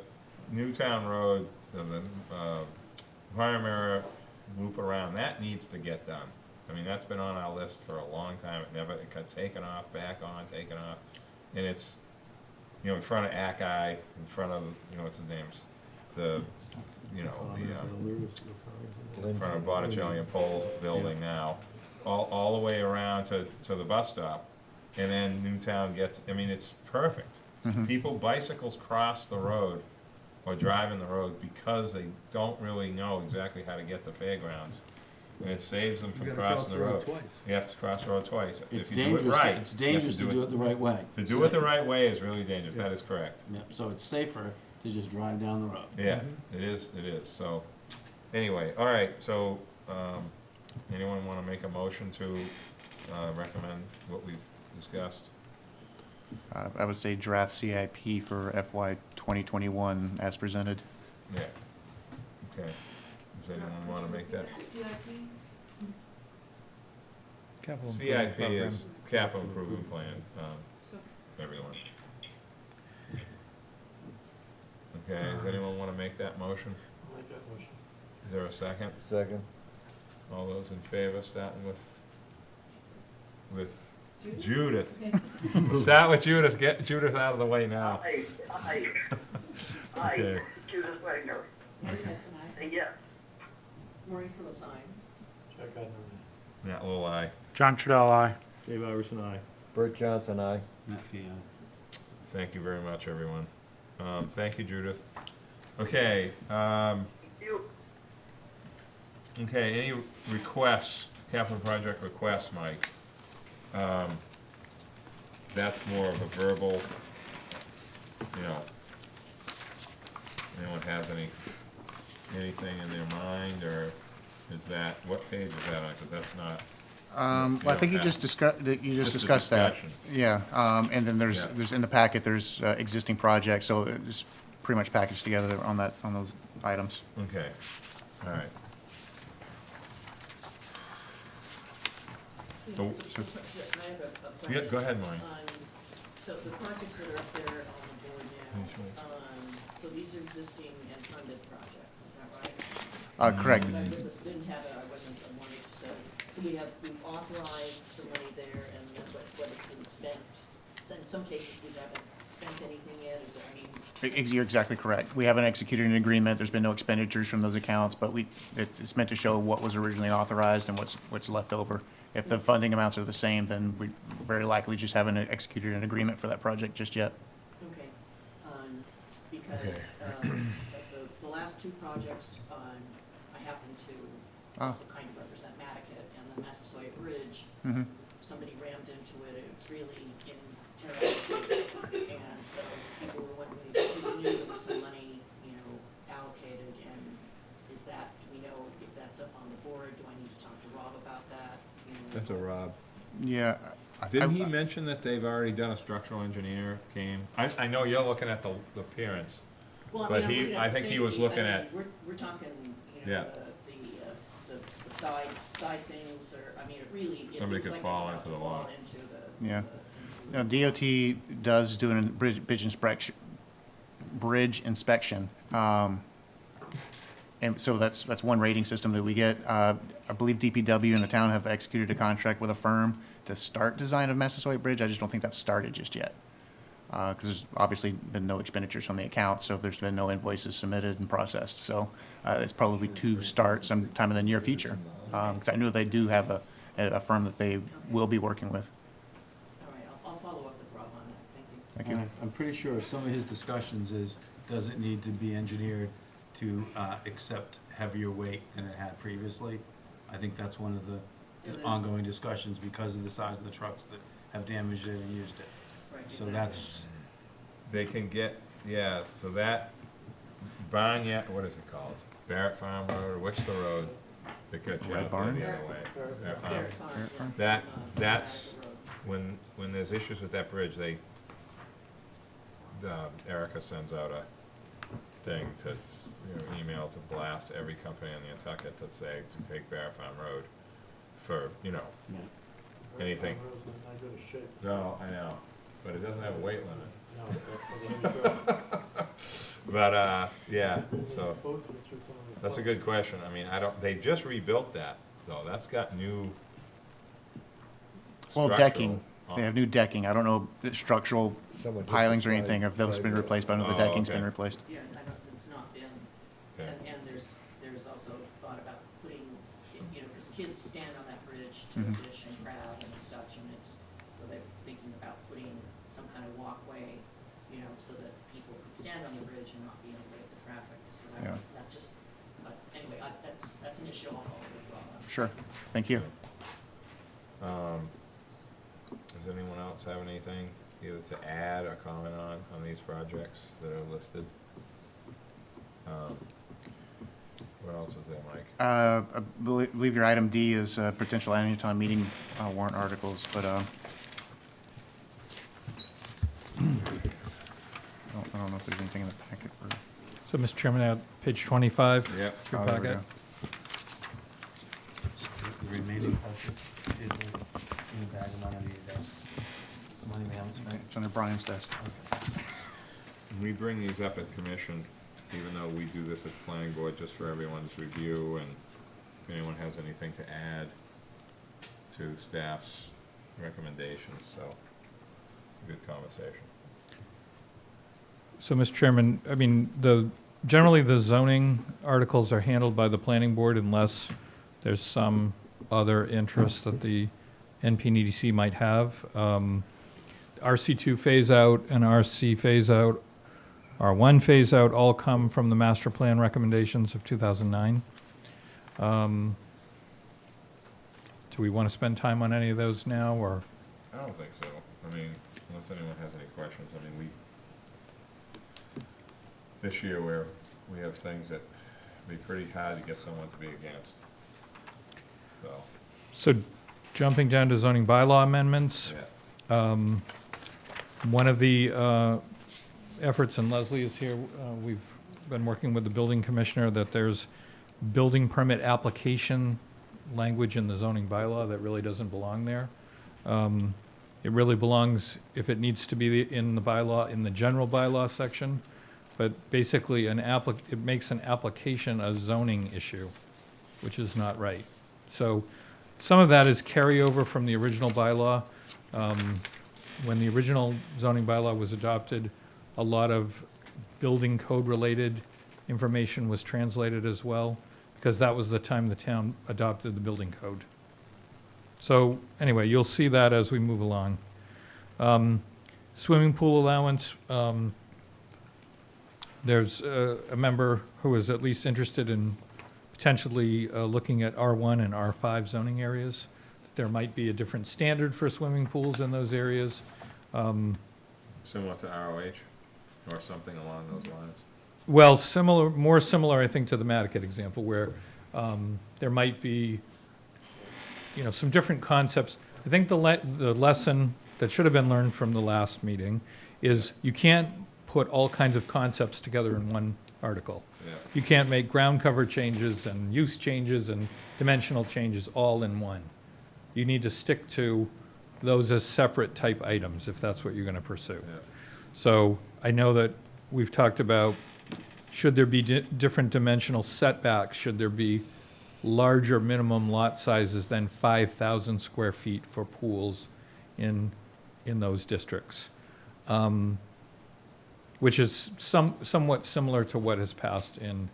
Speaker 1: Newtown Road, the primary loop around, that needs to get done. I mean, that's been on our list for a long time, it got taken off, back on, taken off. And it's, you know, in front of Ackeye, in front of, you know, what's the names? In front of Botticelli and Poles building now. all the way around to the bus stop. And then Newtown gets, I mean, it's perfect. People, bicycles cross the road or drive in the road because they don't really know exactly how to get to fairgrounds. And it saves them from crossing the road.
Speaker 6: twice.
Speaker 1: You have to cross the road twice.
Speaker 7: It's
Speaker 1: If you do it
Speaker 7: dangerous,
Speaker 1: right,
Speaker 7: it's
Speaker 1: you have
Speaker 7: dangerous to do it the right way.
Speaker 1: To do it the right way is really dangerous, that is correct.
Speaker 7: Yep, so it's safer to just drive down the road.
Speaker 1: Yeah, it is, so, anyway, all right, so, anyone wanna make a motion to, recommend what we've discussed?
Speaker 5: I would say draft CIP for FY 2021 as presented.
Speaker 1: Yeah, okay. Does anyone wanna make that?
Speaker 4: CIP?
Speaker 3: Capital improvement
Speaker 1: CIP
Speaker 3: program.
Speaker 1: is capital improvement plan, everyone. Okay, does anyone wanna make that motion?
Speaker 6: Make that motion.
Speaker 1: Is there a second?
Speaker 2: Second.
Speaker 1: All those in favor, starting with Judith. Start with Judith, get Judith out of the way now.
Speaker 10: Aye.
Speaker 1: Okay.
Speaker 10: Judith Wagner.
Speaker 4: Mary Hudson, aye.
Speaker 10: Yes.
Speaker 8: Maureen Phillips, aye.
Speaker 6: Check out
Speaker 1: Nat Lowell, aye.
Speaker 3: John Trudell, aye.
Speaker 6: Dave Iverson, aye.
Speaker 2: Bert Johnson, aye.
Speaker 7: Matt Fee,
Speaker 1: Thank you very much, everyone. Thank you, Judith. Okay,
Speaker 10: You.
Speaker 1: okay, any requests, capital project requests, Mike? That's more of a verbal, you know, anyone have anything in their mind, or is that, what page is that on, cause that's not,
Speaker 5: Well, I think you just discussed,
Speaker 1: Just a
Speaker 5: discussed that.
Speaker 1: discussion.
Speaker 5: Yeah, and then
Speaker 1: Yeah.
Speaker 5: there's in the packet, there's existing projects, so it's pretty much packaged together on those items.
Speaker 1: okay, all right. So-
Speaker 8: I have a question.
Speaker 1: Yeah, go ahead, Maureen.
Speaker 8: So the projects that are up there on the board now, so these are existing and funded projects, is that right?
Speaker 5: Correct.
Speaker 8: Because I didn't have it, I wasn't, I wanted to say, so we've authorized the money there and then what has been spent. So in some cases, we haven't spent anything yet, is there, I mean,
Speaker 5: You're exactly correct. We haven't executed an agreement. There's been no expenditures from those accounts, but it's meant to show what was originally authorized and what's left over. If the funding amounts are the same, then we very likely just haven't executed an agreement for that project just yet.
Speaker 8: okay, because,
Speaker 1: Okay.
Speaker 8: of the last two projects, I happen to also kind of represent Nantucket and the Massasoit Bridge.
Speaker 5: Mhm.
Speaker 8: Somebody rammed into it, it's really in terrible shape. And so people were wondering, we knew there was some money, allocated, and is that, do we know if that's up on the board? Do I need to talk to Rob about that?
Speaker 1: That's a Rob.
Speaker 5: Yeah.
Speaker 1: Didn't he mention that they've already done a structural engineer came? I know you're looking at the appearance.
Speaker 8: Well,
Speaker 1: But
Speaker 8: I'm
Speaker 1: he-
Speaker 8: looking at
Speaker 1: I
Speaker 8: the
Speaker 1: think he was
Speaker 8: safety.
Speaker 1: looking
Speaker 8: I
Speaker 1: at-
Speaker 8: mean, We're talking,
Speaker 1: Yeah.
Speaker 8: the side things, or, I mean, it really, it
Speaker 1: Somebody
Speaker 8: looks
Speaker 1: could
Speaker 8: like it's
Speaker 1: fall
Speaker 8: about
Speaker 1: into
Speaker 8: to
Speaker 1: the
Speaker 8: fall
Speaker 1: law.
Speaker 8: into the.
Speaker 5: Yeah.
Speaker 8: into-
Speaker 5: DOT does do a bridge inspection. And so that's one rating system that we get. I believe DPW and the town have executed a contract with a firm to start design of Massasoit Bridge. I just don't think that's started just yet. Because there's obviously been no expenditures from the account, so there's been no invoices submitted and processed. So it's probably to start sometime in the near future. Because I know they do have a firm that they will be working with.
Speaker 8: All right, I'll follow up with Rob on that, thank you.
Speaker 5: Thank you.
Speaker 7: And I'm pretty sure some of his discussions is, does it need to be engineered to accept heavier weight than it had previously? I think that's one of the ongoing discussions because of the size of the trucks that have damaged it and used it.
Speaker 8: Right,
Speaker 7: So
Speaker 8: exactly.
Speaker 7: that's,
Speaker 1: They can get, yeah, so that Barnyard, what is it called? Barrett Farm Road, or what's the road that gets you
Speaker 5: Red
Speaker 1: out there
Speaker 5: Barn?
Speaker 1: the other way? Barrett Farm.
Speaker 8: Barrett Farm, yeah.
Speaker 1: That-
Speaker 8: That's.
Speaker 1: that's- When there's issues with that bridge, Erica sends out a thing to, email to blast every company on Nantucket that say to take Barrett Farm Road for, anything.
Speaker 6: Not good as shape.
Speaker 1: No, I know, but it doesn't have a weight limit.
Speaker 6: No, for the handicap.
Speaker 1: But, yeah, so,
Speaker 6: Both of it through some of the
Speaker 1: that's a
Speaker 6: spots.
Speaker 1: good question. I mean, they just rebuilt that, though. That's got new
Speaker 5: Well,
Speaker 1: structural-
Speaker 5: decking. They have new decking. I don't know if structural
Speaker 2: Someone took the
Speaker 5: pilings or
Speaker 2: side-
Speaker 5: anything, or if those
Speaker 2: side
Speaker 5: been
Speaker 2: rail.
Speaker 5: replaced, but I know the
Speaker 1: Oh,
Speaker 5: decking's
Speaker 1: okay.
Speaker 5: been replaced.
Speaker 8: Yeah, I don't, it's not been,
Speaker 1: Okay.
Speaker 8: and there's also thought about putting, because kids stand on that bridge to
Speaker 5: Mhm.
Speaker 8: fish and crab and such, and it's, so they're thinking about putting some kind of walkway, you know, so that people could stand on the bridge and not be in the way of the traffic, so
Speaker 5: Yeah.
Speaker 8: that's just, but anyway, that's an issue I'll follow with well.
Speaker 5: Sure, thank you.
Speaker 1: Does anyone else have anything either to add or comment on these projects that are listed? What else is there, Mike?
Speaker 5: I believe your item D is potential annual town meeting warrant articles, but I don't know if there's anything in the packet for.
Speaker 9: So, Mr. Chairman, at page 25.
Speaker 1: Yep.
Speaker 9: Your
Speaker 5: Oh, there we
Speaker 9: packet.
Speaker 5: go.
Speaker 7: The remaining budget is in the bag of money under your desk. Money management.
Speaker 5: It's under Brian's desk.
Speaker 1: We bring these up at commission, even though we do this at planning board, just for everyone's review, and if anyone has anything to add to staff's recommendations, so it's a good conversation.
Speaker 9: So, Mr. Chairman, I mean, generally the zoning articles are handled by the planning board unless there's some other interest that the NPDC might have. RC2 phase out and RC phase out, R1 phase out all come from the master plan recommendations of 2009. Do we want to spend time on any of those now, or?
Speaker 1: I don't think so. I mean, unless anyone has any questions, I mean, this year we have things that be pretty hard to get someone to be against. So,
Speaker 9: Jumping down to zoning bylaw amendments,
Speaker 1: yeah.
Speaker 9: one of the efforts, and Leslie is here, we've been working with the building commissioner, that there's building permit application language in the zoning bylaw that really doesn't belong there. It really belongs, if it needs to be in the bylaw, in the general bylaw section, but basically it makes an application a zoning issue, which is not right. So some of that is carryover from the original bylaw. When the original zoning bylaw was adopted, a lot of building code-related information was translated as well, because that was the time the town adopted the building code. So anyway, you'll see that as we move along. Swimming pool allowance, there's a member who is at least interested in potentially looking at R1 and R5 zoning areas. There might be a different standard for swimming pools in those areas.
Speaker 1: Similar to ROH, or something along those lines.
Speaker 9: Well, more similar, I think, to the Nantucket example, where there might be, some different concepts. I think the lesson that should have been learned from the last meeting is you can't put all kinds of concepts together in one article.
Speaker 1: Yeah.
Speaker 9: You can't make ground cover changes and use changes and dimensional changes all in one. You need to stick to those as separate type items if that's what you're going to pursue.
Speaker 1: Yeah.
Speaker 9: So I know that we've talked about, should there be different dimensional setbacks? Should there be larger minimum lot sizes than 5,000 square feet for pools in those districts? Which is somewhat similar to what has passed in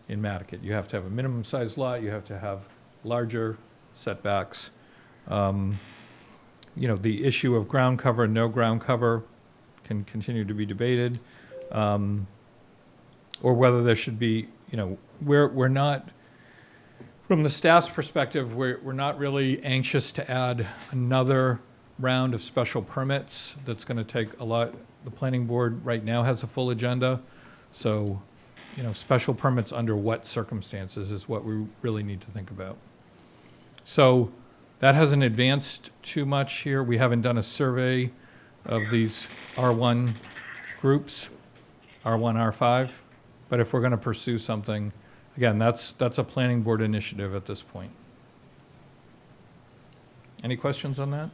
Speaker 9: Nantucket. You have to have a minimum size lot, you have to have larger setbacks. The issue of ground cover, no ground cover can continue to be debated. Or whether there should be, we're not, from the staff's perspective, we're not really anxious to add another round of special permits. That's going to take a lot. The planning board right now has a full agenda. So, special permits under what circumstances is what we really need to think about. So that hasn't advanced too much here. We haven't done a survey of these R1 groups, R1, R5. But if we're going to pursue something, again, that's a planning board initiative at this point. Any questions on that?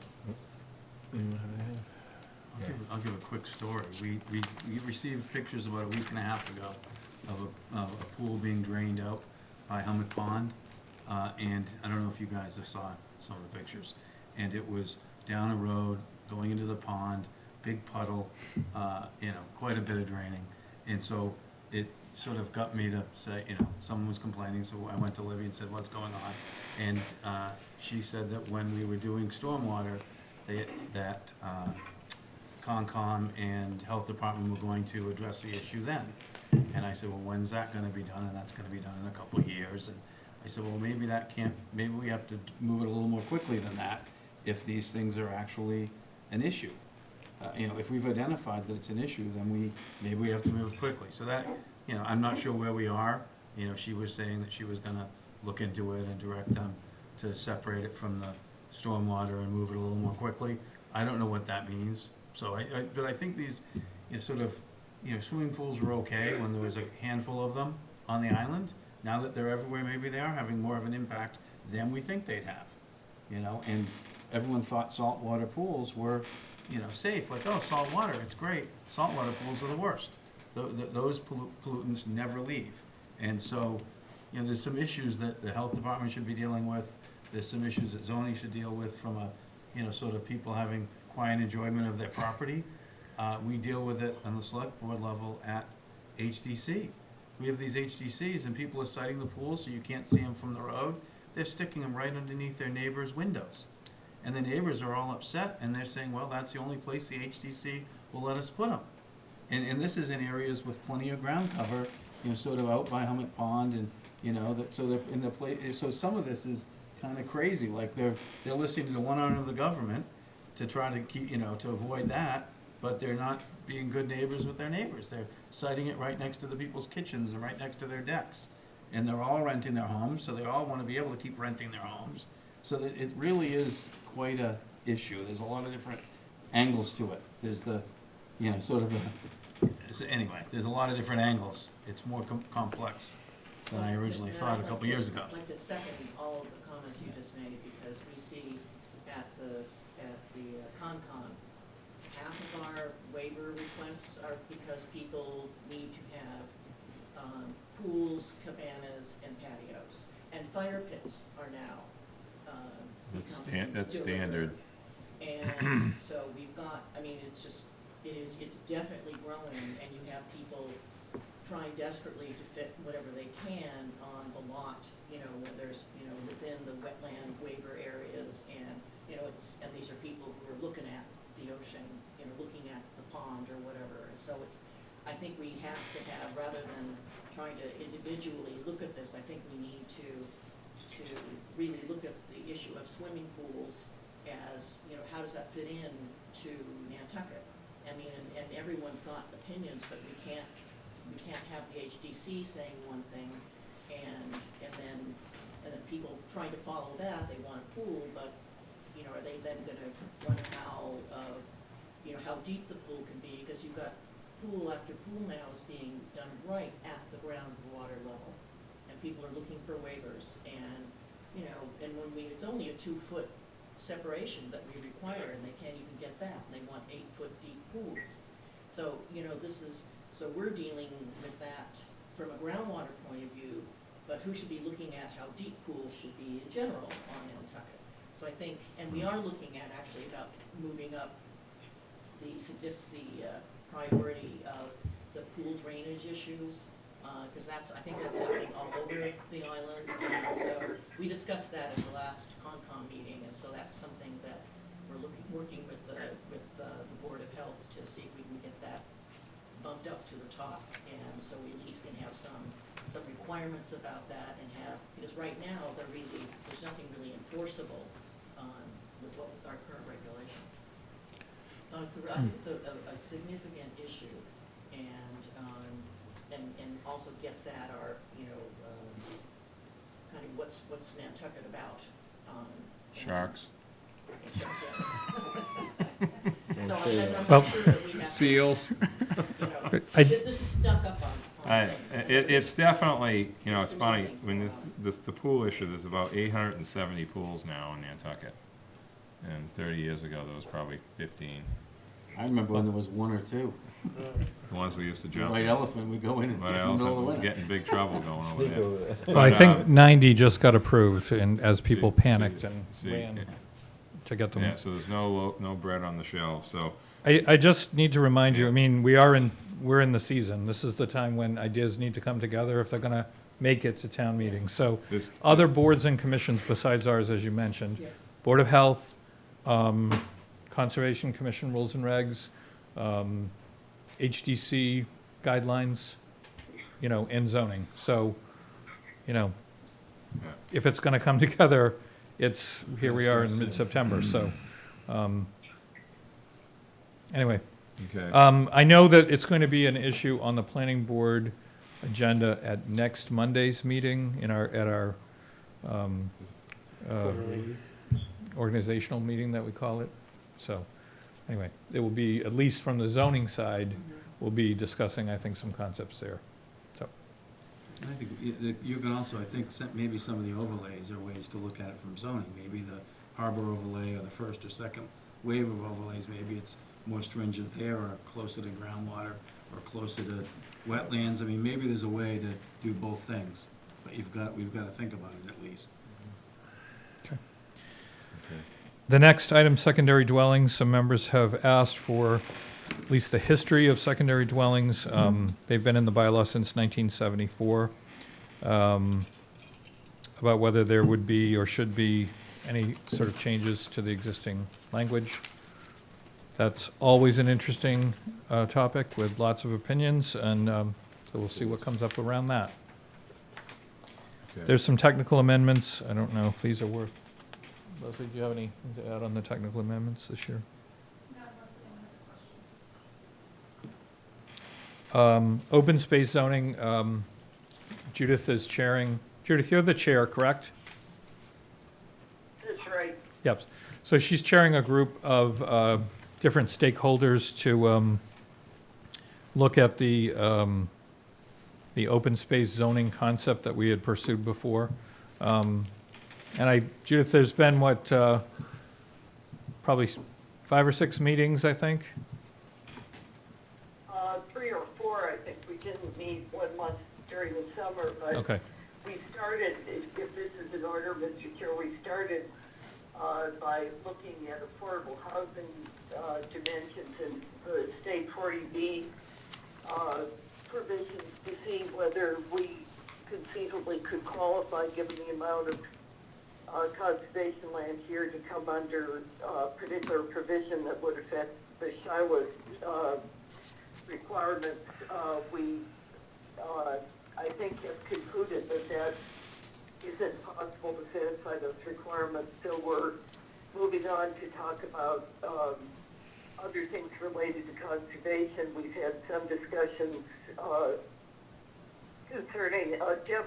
Speaker 7: I'll give a quick story. We received pictures about a week and a half ago of a pool being drained out by Helmet Pond. And I don't know if you guys have saw some of the pictures. And it was down a road, going into the pond, big puddle, quite a bit of draining. And so sort of got me to say, someone was complaining, so I went to Libby and said, what's going on? And she said that when we were doing stormwater, that Concom and Health Department were going to address the issue then. And I said, well, when's that gonna be done? And that's gonna be done in a couple of years. And I said, well, maybe maybe we have to move it a little more quickly than that if these things are actually an issue. If we've identified that it's an issue, then maybe we have to move quickly. So that, I'm not sure where we are. She was saying that she was gonna look into it and direct them to separate it from the stormwater and move it a little more quickly. I don't know what that means. So but I think these, swimming pools were okay when there was a handful of them on the island. Now that they're everywhere, maybe they are having more of an impact than we think they'd have. And everyone thought saltwater pools were, safe. Like, oh, salt water, it's great. Saltwater pools are the worst. Those pollutants never leave. And so, there's some issues that the health department should be dealing with. There's some issues that zoning should deal with from a, sort of people having quiet enjoyment of their property. We deal with it on the select board level at HDC. We have these HDCs and people are citing the pools so you can't see them from the road. They're sticking them right underneath their neighbors' windows. And the neighbors are all upset and they're saying, well, that's the only place the HDC will let us put them. And this is in areas with plenty of ground cover, sort of out by Hummock Pond and, so they're in the place. So some of this is kind of crazy, like they're listening to one arm of the government to try to keep, to avoid that, but they're not being good neighbors with their neighbors. They're citing it right next to the people's kitchens and right next to their decks. And they're all renting their homes, so they all want to be able to keep renting their homes. So that it really is quite a issue. There's a lot of different angles to it. There's the, so anyway, there's a lot of different angles. It's more complex than I originally thought a couple years ago.
Speaker 8: I'd like to second all of the comments you just made, because we see at the Concom, half of our waiver requests are because people need to have pools, cabanas, and patios. And fire pits are now becoming
Speaker 1: That's standard.
Speaker 8: And so we've got, it's definitely growing, and you have people trying desperately to fit whatever they can on the lot, when there's, within the wetland waiver areas, and, and these are people who are looking at the ocean, looking at the pond or whatever. And so I think we have to have, rather than trying to individually look at this, I think we need to really look at the issue of swimming pools as, how does that fit in to Nantucket? And everyone's got opinions, but we can't have the HDC saying one thing and then people trying to follow that. They want a pool, but, are they then gonna run afoul of, how deep the pool can be? Because you've got pool after pool now is being done right at the groundwater level. And people are looking for waivers, and, and when it's only a 2-foot separation that we require, and they can't even get that, and they want 8-foot deep pools. So, so we're dealing with that from a groundwater point of view, but who should be looking at how deep pools should be in general on Nantucket? So I think, and we are looking at actually about moving up the priority of the pool drainage issues, because I think that's happening all over the island. And so we discussed that at the last Concom meeting, and so that's something that we're working with the Board of Health to see if we can get that bumped up to the top, and so we at least can have some requirements about that, and because right now there's nothing really enforceable with our current regulations. I think it's a significant issue, and also gets at our, kind of what's Nantucket about.
Speaker 1: Sharks.
Speaker 8: So I'm
Speaker 3: Well,
Speaker 8: not sure that we have to,
Speaker 1: Seals.
Speaker 8: this is stuck up on things.
Speaker 1: It's definitely, it's funny,
Speaker 8: Things
Speaker 1: when
Speaker 8: going
Speaker 1: the pool issue, there's about 870 pools now in Nantucket. And 30 years ago, there was probably 15.
Speaker 7: I remember when there was one or two.
Speaker 1: The ones we used to
Speaker 7: The
Speaker 1: jump
Speaker 7: White
Speaker 1: in.
Speaker 7: Elephant, we go in and
Speaker 1: White
Speaker 7: in the middle of the
Speaker 1: Elephant,
Speaker 7: winter.
Speaker 1: get in big trouble going over
Speaker 2: Sneak
Speaker 1: there.
Speaker 2: over there.
Speaker 9: Well, I
Speaker 1: But,
Speaker 9: think 90 just got approved, and as people
Speaker 1: See-
Speaker 9: panicked and
Speaker 1: see-
Speaker 9: ran to get them.
Speaker 1: Yeah, so there's no bread on the shelf, so,
Speaker 9: I just need to remind you, I mean, we're in the season. This is the time when ideas need to come together if they're gonna make it to town meeting. So
Speaker 1: This,
Speaker 9: other boards and commissions besides ours, as you mentioned,
Speaker 8: Yeah.
Speaker 9: Board of Health, Conservation Commission rules and regs, HDC guidelines, and zoning. So,
Speaker 1: Yeah.
Speaker 9: if it's gonna come together, here we are in mid-September, so, anyway.
Speaker 1: okay.
Speaker 9: I know that it's going to be an issue on the planning board agenda at next Monday's meeting at our organizational meeting that we call it. So, anyway, it will be, at least from the zoning side, we'll be discussing, I think, some concepts there. So,
Speaker 7: I think you can also, I think, maybe some of the overlays are ways to look at it from zoning. Maybe the harbor overlay or the first or second wave of overlays, maybe it's more stringent there or closer to groundwater or closer to wetlands. I mean, maybe there's a way to do both things, but we've got to think about it at least.
Speaker 9: the next item, secondary dwellings, some members have asked for at least the history of secondary dwellings. They've been in the bylaw since 1974. About whether there would be or should be any sort of changes to the existing language. That's always an interesting topic with lots of opinions, and so we'll see what comes up around that.
Speaker 1: Okay.
Speaker 9: There's some technical amendments. I don't know if these are worth. Leslie, do you have anything to add on the technical amendments this year? Open space zoning, Judith is chairing. Judith, you're the chair, correct?
Speaker 10: That's right.
Speaker 9: Yep. So she's chairing a group of different stakeholders to look at the open space zoning concept that we had pursued before. Judith, there's been probably 5 or 6 meetings, I think?
Speaker 10: 3 or 4, I think. We didn't meet 1 month during the summer, but
Speaker 9: Okay.
Speaker 10: we started, if this is in order, Mr. Chair, we started by looking at affordable housing dimensions and the state 40B provisions to see whether we conceivably could qualify, given the amount of conservation land here, to come under a particular provision that would affect the Shiloh's requirements. We, I think, have concluded that that isn't possible to satisfy those requirements, so we're moving on to talk about other things related to conservation. We've had some discussions concerning, Jeff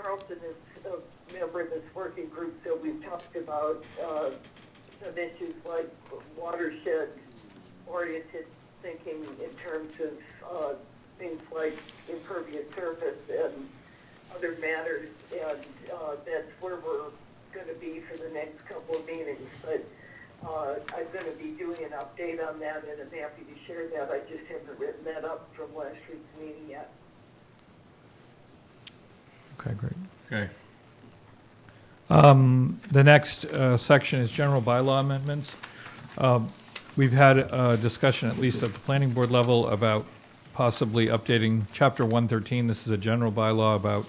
Speaker 10: Carlson is a member of this working group, so we've talked about some issues like watershed-oriented thinking in terms of things like impervious surface and other matters, and that's where we're going to be for the next couple of meetings. But I'm going to be doing an update on that, and I'm happy to share that. I just haven't written that up from last week's meeting yet.
Speaker 9: Okay, great.
Speaker 1: Okay.
Speaker 9: The next section is general bylaw amendments. We've had a discussion, at least at the planning board level, about possibly updating Chapter 113. This is a general bylaw about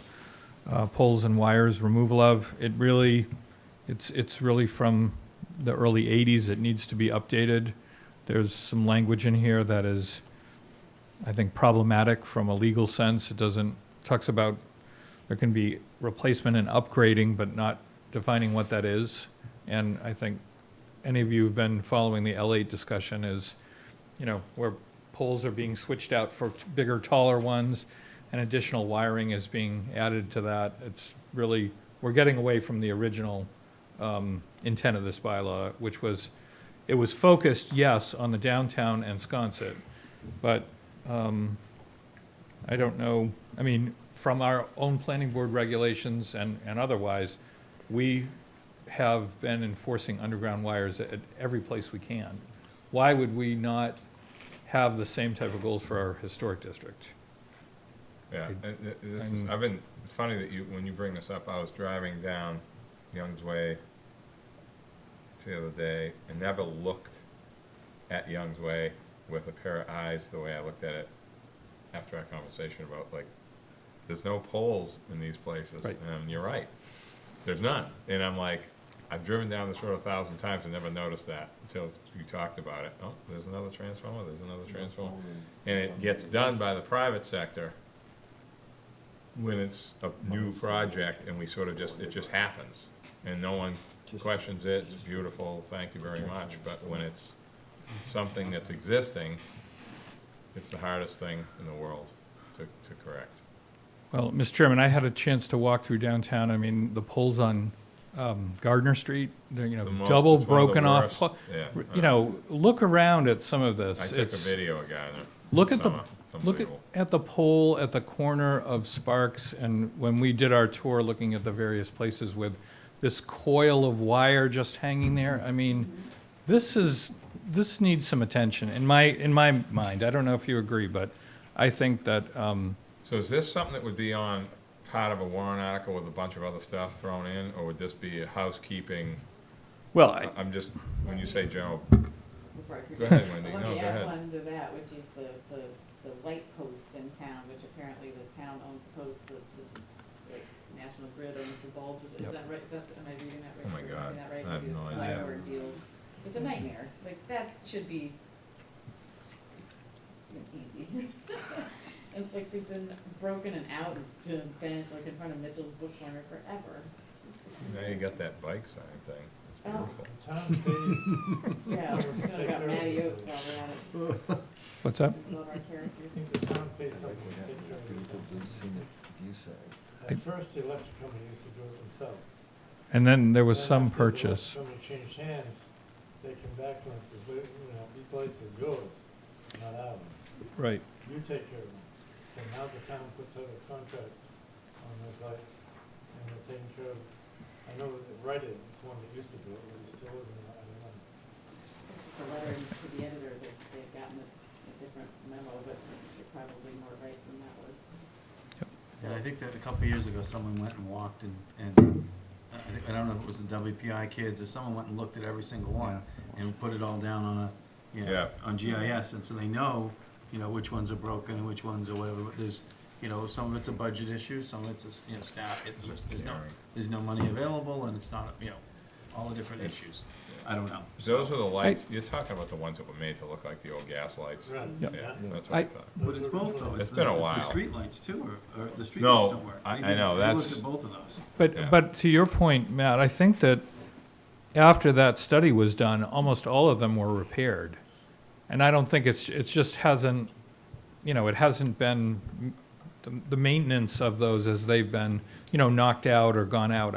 Speaker 9: poles and wires, removal of. It's really from the early 80s. It needs to be updated. There's some language in here that is, I think, problematic from a legal sense. Talks about there can be replacement and upgrading, but not defining what that is. And I think any of you who've been following the L8 discussion is, where poles are being switched out for bigger, taller ones, and additional wiring is being added to that. It's really, we're getting away from the original intent of this bylaw, which was, it was focused, yes, on the downtown and Sconset, but I don't know, from our own planning board regulations and otherwise, we have been enforcing underground wires at every place we can. Why would we not have the same type of goals for our historic district?
Speaker 1: Yeah, it's funny that when you bring this up, I was driving down Young's Way the other day and never looked at Young's Way with a pair of eyes the way I looked at it after our conversation about, like, there's no poles in these places.
Speaker 9: Right.
Speaker 1: And you're right, there's none. And I'm like, I've driven down this road 1,000 times and never noticed that until you talked about it. Oh, there's another transformer, there's another transformer. And it gets done by the private sector when it's a new project and we sort of just, it just happens. And no one questions it, it's beautiful, thank you very much. But when it's something that's existing, it's the hardest thing in the world to correct.
Speaker 9: Well, Mr. Chairman, I had a chance to walk through downtown. I mean, the poles on Gardner Street, they're,
Speaker 1: It's the most-
Speaker 9: double
Speaker 1: it's one of the
Speaker 9: broken off.
Speaker 1: worst, yeah.
Speaker 9: Look around at some of this.
Speaker 1: I took a
Speaker 9: It's-
Speaker 1: video of a guy there.
Speaker 9: Look at the,
Speaker 1: Summer. It's
Speaker 9: look
Speaker 1: unbelievable.
Speaker 9: at the pole at the corner of Sparks, and when we did our tour looking at the various places with this coil of wire just hanging there, I mean, this needs some attention in my mind. I don't know if you agree, but I think that,
Speaker 1: So is this something that would be on part of a warrant article with a bunch of other stuff thrown in, or would this be a housekeeping?
Speaker 9: well,
Speaker 1: I'm just, when you say general,
Speaker 4: Before I
Speaker 1: go ahead, Wendy,
Speaker 4: Let
Speaker 1: no,
Speaker 4: me
Speaker 1: go
Speaker 4: add
Speaker 1: ahead.
Speaker 4: one to that, which is the light posts in town, which apparently the town owns posts, like, National Grid owns the bulbs, is
Speaker 9: Yep.
Speaker 4: that right? Am I reading that right?
Speaker 1: Oh my
Speaker 4: Am I
Speaker 1: God,
Speaker 4: reading that right?
Speaker 1: I have
Speaker 4: Maybe
Speaker 1: no
Speaker 4: it's
Speaker 1: idea.
Speaker 4: Fire deals. It's a nightmare, like, that should be easy. And like, they've been broken and out and to fence, like in front of Mitchell's Book Corner forever.
Speaker 1: Now you got that bike sign thing, it's
Speaker 4: Oh.
Speaker 1: beautiful.
Speaker 6: Town pays,
Speaker 4: Yeah, I was just gonna about Matty Oates while we're at it.
Speaker 9: what's that?
Speaker 4: We love our characters.
Speaker 6: I think the town pays
Speaker 2: Like
Speaker 6: something
Speaker 2: we
Speaker 6: to
Speaker 2: have
Speaker 6: take care
Speaker 2: to
Speaker 6: of
Speaker 2: do
Speaker 6: it.
Speaker 2: the scenic view sign.
Speaker 6: At first, the electric company used to do it themselves.
Speaker 9: And then there was
Speaker 6: Then
Speaker 9: some
Speaker 6: after the electric
Speaker 9: purchase.
Speaker 6: company changed hands, they came back to us and says, wait, these lights are yours, not ours.
Speaker 9: Right.
Speaker 6: You take care of them. So now the town puts out a contract on those lights, and they're taking care of, I know that Rite Aid is the one that used to do it, but he still isn't, I don't know.
Speaker 4: It's just a letter to the editor that they've gotten a different memo, but they're probably more right than that was.
Speaker 7: And I think that a couple of years ago, someone went and walked and I don't know if it was the WPI kids or someone went and looked at every single one and put it all down on
Speaker 1: Yeah.
Speaker 7: on GIS, and so they know, which ones are broken and which ones are whatever, but there's, some of it's a budget issue, some of it's, staff, it's just, there's no money available, and it's not, all the different
Speaker 1: It's-
Speaker 7: issues. I don't know.
Speaker 1: Those are the lights, you're talking about the ones that were made to look like the old gas lights.
Speaker 6: Right.
Speaker 9: Yep.
Speaker 1: Yeah,
Speaker 6: Yeah.
Speaker 1: that's what I
Speaker 9: I-
Speaker 1: thought.
Speaker 7: But it's both, though.
Speaker 1: It's been a while.
Speaker 7: It's the streetlights, too, or the streetlights
Speaker 1: No,
Speaker 7: don't work.
Speaker 1: I
Speaker 7: They
Speaker 1: know,
Speaker 7: They
Speaker 1: that's-
Speaker 7: looked at both of those.
Speaker 1: Yeah.
Speaker 9: But to your point, Matt, I think that after that study was done, almost all of them were repaired. And I don't think it's just hasn't, it hasn't been, the maintenance of those as they've been, knocked out or gone out,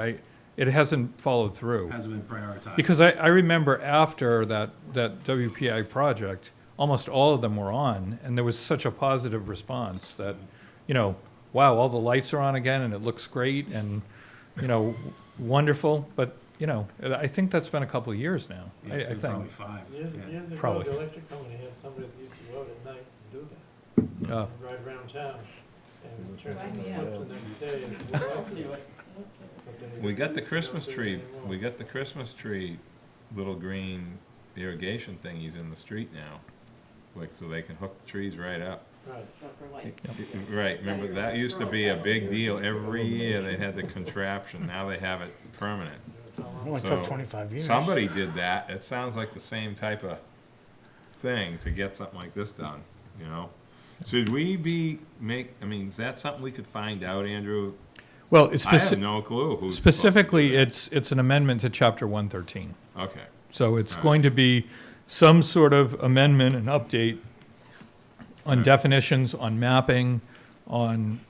Speaker 9: it hasn't followed through.
Speaker 7: Hasn't been prioritized.
Speaker 9: Because I remember after that WPI project, almost all of them were on, and there was such a positive response that, wow, all the lights are on again, and it looks great, and, wonderful, but, I think that's been a couple of years now,
Speaker 7: Yeah,
Speaker 9: I
Speaker 7: it's been
Speaker 9: think.
Speaker 7: probably 5.
Speaker 6: Years ago,
Speaker 9: Probably.
Speaker 6: the electric company had somebody that used to go out at night and do that,
Speaker 9: Uh,
Speaker 6: and ride around town, and turn
Speaker 4: Sign
Speaker 6: on the
Speaker 4: me
Speaker 6: switch
Speaker 4: up.
Speaker 6: the next day and do
Speaker 4: I'll
Speaker 6: lights.
Speaker 4: do it.
Speaker 6: But they-
Speaker 1: We got the
Speaker 6: they
Speaker 1: Christmas
Speaker 6: don't do it
Speaker 1: tree,
Speaker 6: anymore.
Speaker 1: we got the Christmas tree, little green irrigation thingies in the street now. Like, so they can hook the trees right up.
Speaker 6: Right.
Speaker 4: But for lights.
Speaker 1: Right, remember, that used to be a big deal, every year they had the contraption, now they have it permanent.
Speaker 6: That's how long-
Speaker 3: Only
Speaker 1: So,
Speaker 3: took 25 years.
Speaker 1: Somebody did that, it sounds like the same type of thing to get something like this done, Should we is that something we could find out, Andrew?
Speaker 9: Well, it's
Speaker 1: I have no clue who's. supposed to do
Speaker 9: specifically,
Speaker 1: that.
Speaker 9: it's an amendment to Chapter 113.
Speaker 1: Okay,
Speaker 9: So it's
Speaker 1: Alright.
Speaker 9: going to be some sort of amendment and update on
Speaker 1: Right.
Speaker 9: definitions, on mapping, on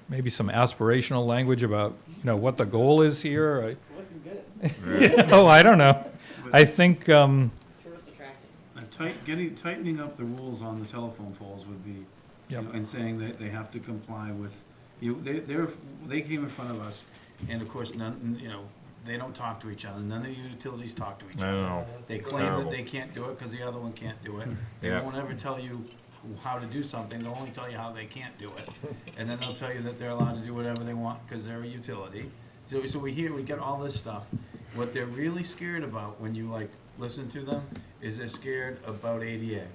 Speaker 9: maybe some aspirational language about, what the goal is here.
Speaker 4: Looking good,
Speaker 1: right,
Speaker 9: Oh, I don't know. I think,
Speaker 4: tourist attraction.
Speaker 7: Tightening up the rules on the telephone poles would be,
Speaker 9: Yep.
Speaker 7: and saying that they have to comply with, they came in front of us, and of course, none, they don't talk to each other, none of the utilities talk to each
Speaker 1: I
Speaker 7: other.
Speaker 1: don't know,
Speaker 7: They claim that
Speaker 1: Terrible.
Speaker 7: they can't do it because the other one can't do it. They
Speaker 1: Yeah.
Speaker 7: won't ever tell you how to do something, they'll only tell you how they can't do it. And then they'll tell you that they're allowed to do whatever they want because they're a utility. So we get all this stuff. What they're really scared about when you like listen to them is they're scared about ADA.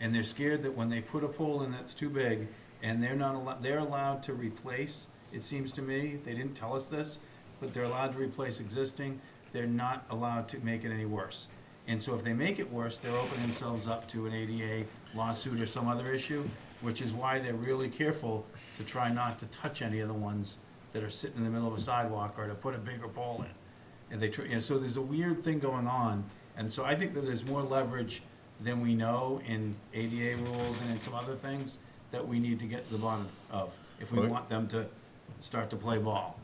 Speaker 7: And they're scared that when they put a pole in that's too big and they're allowed to replace, it seems to me, they didn't tell us this, but they're allowed to replace existing, they're not allowed to make it any worse. And so if they make it worse, they're opening themselves up to an ADA lawsuit or some other issue, which is why they're really careful to try not to touch any of the ones that are sitting in the middle of a sidewalk or to put a bigger pole in. And they, so there's a weird thing going on, and so I think that there's more leverage than we know in ADA rules and in some other things that we need to get to the bottom of, if we
Speaker 1: Well,
Speaker 7: want them to start to play ball.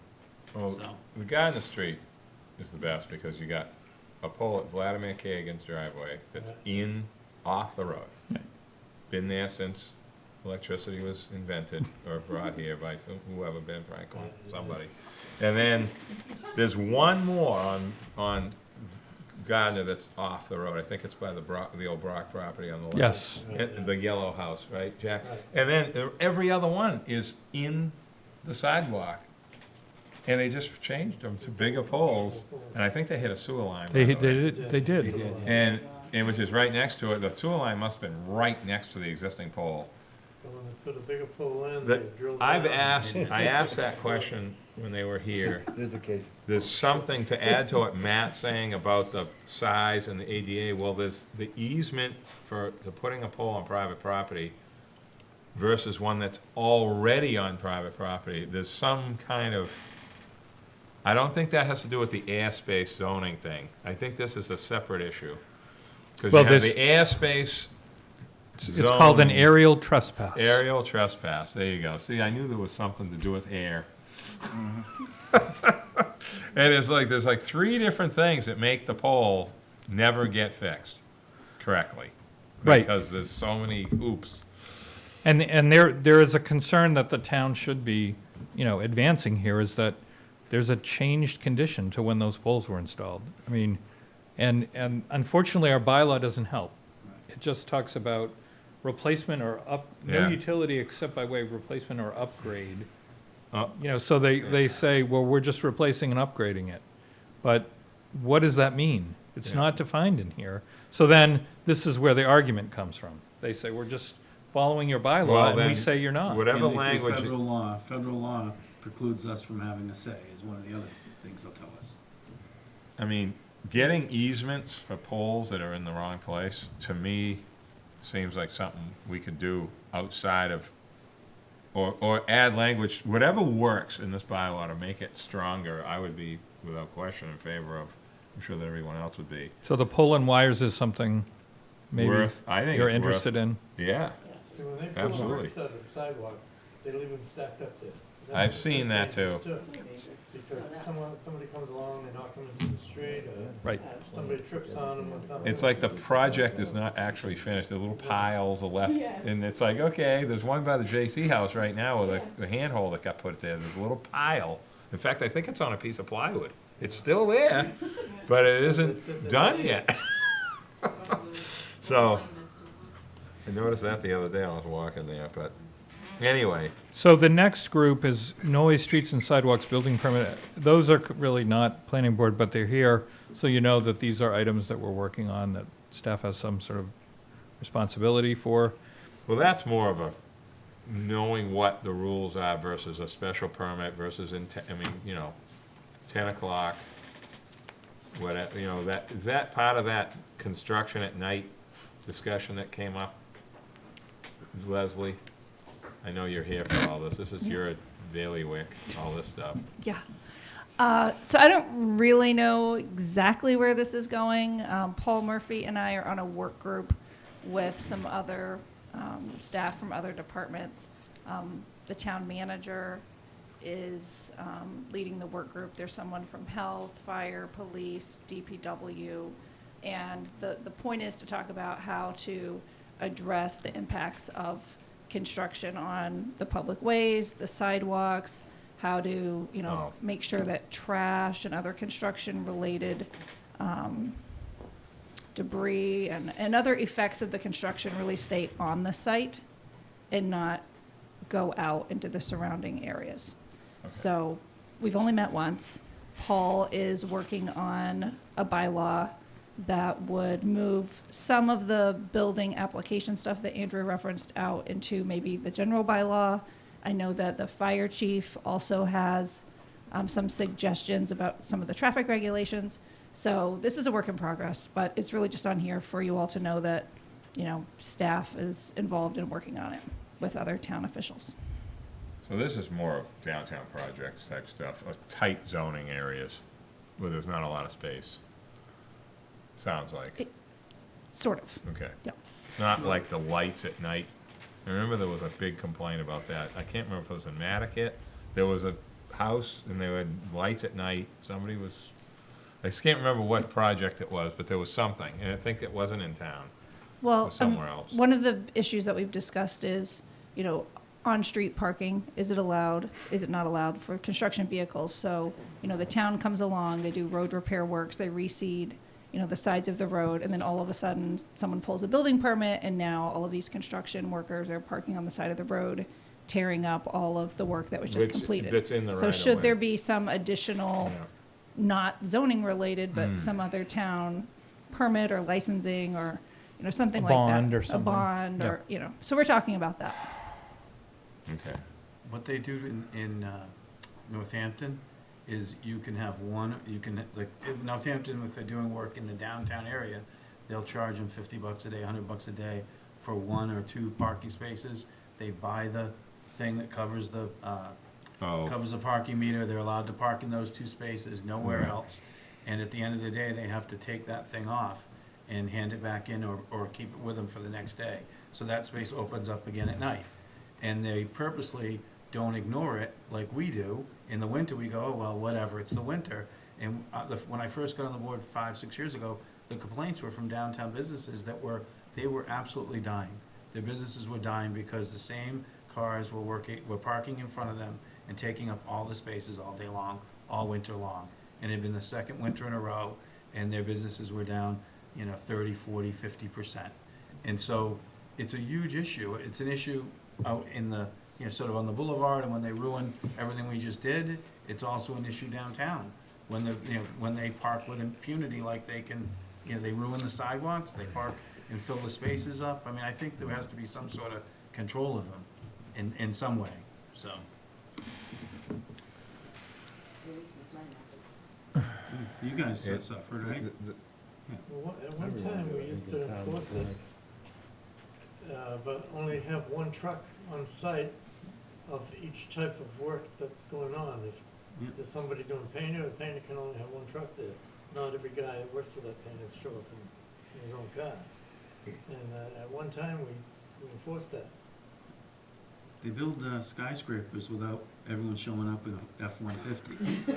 Speaker 1: Well,
Speaker 7: So-
Speaker 1: the guy in the street is the best, because you got a pole at Vladimir Kagan's driveway that's off the road. Been there since electricity was invented or brought here by whoever, Ben Franklin, somebody. And then there's one more on Gardner that's off the road. I think it's by the old Brock property on the left.
Speaker 9: Yes.
Speaker 1: And the yellow house, right, Jack? And then every other one is in the sidewalk. And they just changed them to bigger poles, and I think they hit a sewer line. by the way.
Speaker 9: They did.
Speaker 1: And which is right next to it. The sewer line must have been right next to the existing pole.
Speaker 6: So when they put a bigger pole in,
Speaker 1: The-
Speaker 6: they drilled it
Speaker 1: I
Speaker 6: down.
Speaker 1: asked that question when they were here.
Speaker 2: There's a case.
Speaker 1: There's something to add to what Matt's saying about the size and the ADA. Well, there's the easement to putting a pole on private property versus one that's already on private property. There's some kind of, I don't think that has to do with the airspace zoning thing. I think this is a separate issue. Because you
Speaker 9: Well,
Speaker 1: have the
Speaker 9: there's-
Speaker 1: airspace
Speaker 9: It's called an
Speaker 1: zone.
Speaker 9: aerial trespass.
Speaker 1: Aerial trespass, there you go. See, I knew there was something to do with air. And it's like, there's like 3 different things that make the pole never get fixed correctly.
Speaker 9: Right.
Speaker 1: Because there's so many hoops.
Speaker 9: And there is a concern that the town should be, advancing here, is that there's a changed condition to when those poles were installed. I mean, and unfortunately, our bylaw doesn't help. It just talks about replacement or no
Speaker 1: Yeah.
Speaker 9: utility except by way of replacement or upgrade.
Speaker 1: Oh.
Speaker 9: So they say, well, we're just replacing and upgrading it. But what does that mean? It's
Speaker 1: Yeah.
Speaker 9: not defined in here. So then, this is where the argument comes from. They say, we're just following your
Speaker 1: Well,
Speaker 9: bylaw, and we
Speaker 1: then,
Speaker 9: say you're not.
Speaker 1: Whatever
Speaker 7: And they say
Speaker 1: language,
Speaker 7: federal law precludes us from having a say, is one of the other things they'll tell us.
Speaker 1: I mean, getting easements for poles that are in the wrong place, to me, seems like something we could do outside of, or add language, whatever works in this bylaw to make it stronger, I would be, without question, in favor of. I'm sure that everyone else would be.
Speaker 9: So the pole and wires is something maybe
Speaker 1: I think
Speaker 9: you're
Speaker 1: it's worth-
Speaker 9: interested in?
Speaker 1: Yeah,
Speaker 6: See, when they put
Speaker 1: Absolutely.
Speaker 6: bricks out of the sidewalk, they leave them stacked up there. That's
Speaker 1: I've seen that
Speaker 6: dangerous
Speaker 1: too.
Speaker 6: Because somebody comes along, they knock them into the street, or
Speaker 9: Right.
Speaker 6: somebody trips on them or something.
Speaker 1: it's like the project is not actually finished, the little piles are left, and it's like, okay, there's one by the J.C. house right now with the handhold that got put there, there's a little pile. In fact, I think it's on a piece of plywood. It's still there, but it isn't done yet. So, I noticed that the other day, I was walking there, but anyway,
Speaker 9: So the next group is noise, streets and sidewalks, building permit. Those are really not planning board, but they're here, so you know that these are items that we're working on, that staff has some sort of responsibility for.
Speaker 1: well, that's more of a knowing what the rules are versus a special permit versus, 10 o'clock. Is that part of that construction at night discussion that came up? Leslie, I know you're here for all this. This is your bailiwick, all this stuff.
Speaker 11: Yeah. So I don't really know exactly where this is going. Paul Murphy and I are on a work group with some other staff from other departments. The town manager is leading the work group. There's someone from health, fire, police, DPW. And the point is to talk about how to address the impacts of construction on the public ways, the sidewalks, how to,
Speaker 1: Oh.
Speaker 11: make sure that trash and other construction-related debris and other effects of the construction really stay on the site and not go out into the surrounding areas. So we've only met once. Paul is working on a bylaw that would move some of the building application stuff that Andrew referenced out into maybe the general bylaw. I know that the fire chief also has some suggestions about some of the traffic regulations. So this is a work in progress, but it's really just on here for you all to know that, you know, staff is involved in working on it with other town officials.
Speaker 1: So this is more of downtown projects type stuff, tight zoning areas where there's not a lot of space. Sounds like,
Speaker 11: Sort of.
Speaker 1: okay.
Speaker 11: Yeah.
Speaker 1: Not like the lights at night. I remember there was a big complaint about that. I can't remember if it was in Nantucket. There was a house and they had lights at night. Somebody was, I just can't remember what project it was, but there was something, and I think it wasn't in town.
Speaker 11: Well,
Speaker 1: Or somewhere else.
Speaker 11: one of the issues that we've discussed is, you know, on-street parking. Is it allowed? Is it not allowed for construction vehicles? So, you know, the town comes along, they do road repair works, they reseed, you know, the sides of the road, and then all of a sudden, someone pulls a building permit, and now all of these construction workers are parking on the side of the road, tearing up all of the work that was just
Speaker 1: Which-
Speaker 11: completed.
Speaker 1: that's in the
Speaker 11: So
Speaker 1: right of
Speaker 11: should
Speaker 1: way.
Speaker 11: there be some additional,
Speaker 1: Yeah.
Speaker 11: not zoning related, but
Speaker 1: Hmm.
Speaker 11: some other town permit or licensing or, you know, something
Speaker 9: A
Speaker 11: like that?
Speaker 9: bond or something.
Speaker 11: A bond,
Speaker 9: Yeah.
Speaker 11: or, you know, so we're talking about that.
Speaker 1: Okay.
Speaker 7: What they do in Northampton is you can have one, you can, like, in Northampton, if they're doing work in the downtown area, they'll charge them $50 a day, $100 a day for 1 or 2 parking spaces. They buy the thing that covers the parking meter. They're allowed to park in those 2 spaces, nowhere
Speaker 1: Right.
Speaker 7: else. And at the end of the day, they have to take that thing off and hand it back in or keep it with them for the next day. So that space opens up again at night. And they purposely don't ignore it like we do. In the winter, we go, oh, well, whatever, it's the winter. And when I first got on the board 5, 6 years ago, the complaints were from downtown businesses they were absolutely dying. Their businesses were dying because the same cars were parking in front of them and taking up all the spaces all day long, all winter long. And it had been the second winter in a row, and their businesses were down, 30, 40, 50%. And so it's a huge issue. It's an issue out in the, sort of on the boulevard, and when they ruin everything we just did, it's also an issue downtown. When when they park with impunity, like they can, they ruin the sidewalks, they park and fill the spaces up. I mean, I think there has to be some sort of control of them in some way, so. You guys suffered, right?
Speaker 6: Well, at one time, we used to enforce it, but only have one truck on site of each type of work that's going on. If
Speaker 7: Yeah.
Speaker 6: there's somebody doing painter, a painter can only have one truck there. Not every guy that works for that painter show up in his own car. And at one time, we enforced that.
Speaker 7: They build skyscrapers without everyone showing up in a F-150.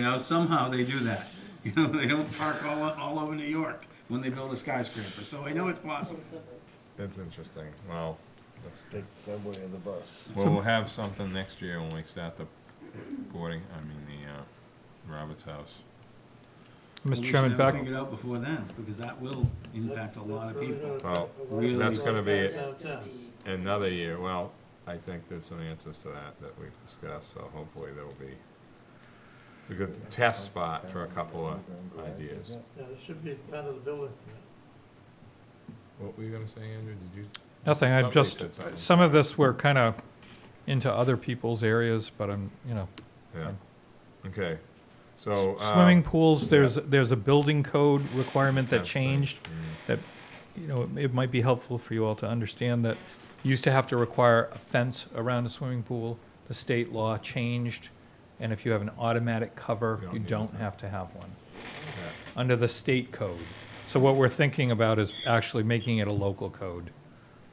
Speaker 6: Right.
Speaker 7: Somehow they do that. They don't park all over New York when they build a skyscraper, so I know it's possible.
Speaker 1: That's interesting. Well,
Speaker 2: Take the subway or the bus.
Speaker 1: we'll have something next year when we start the boarding, the Roberts House.
Speaker 9: Mr. Chairman, back,
Speaker 7: Figure it out before then, because that will impact a lot of
Speaker 6: That's really
Speaker 7: people.
Speaker 6: gonna
Speaker 1: Well,
Speaker 6: affect a lot of
Speaker 7: really
Speaker 1: that's
Speaker 6: people
Speaker 1: gonna be
Speaker 6: downtown.
Speaker 1: Another year, well, I think there's some answers to that we've discussed, so hopefully there'll be, it's a good test spot for a couple of ideas.
Speaker 6: Yeah, this should be part of the building permit.
Speaker 1: What were you gonna say, Andrew? Did you?
Speaker 9: nothing, I
Speaker 1: Somebody
Speaker 9: just,
Speaker 1: said something.
Speaker 9: some of this we're kind of into other people's areas, but I'm,
Speaker 1: Yeah, okay, so.
Speaker 9: swimming pools, there's a building code requirement that
Speaker 1: fence thing.
Speaker 9: changed. That, it might be helpful for you all to understand that you used to have to require a fence around a swimming pool. The state law changed, and if you have an automatic cover,
Speaker 1: You don't
Speaker 9: you
Speaker 1: need
Speaker 9: don't
Speaker 1: that.
Speaker 9: have to have one,
Speaker 1: Yeah.
Speaker 9: under the state code. So what we're thinking about is actually making it a local code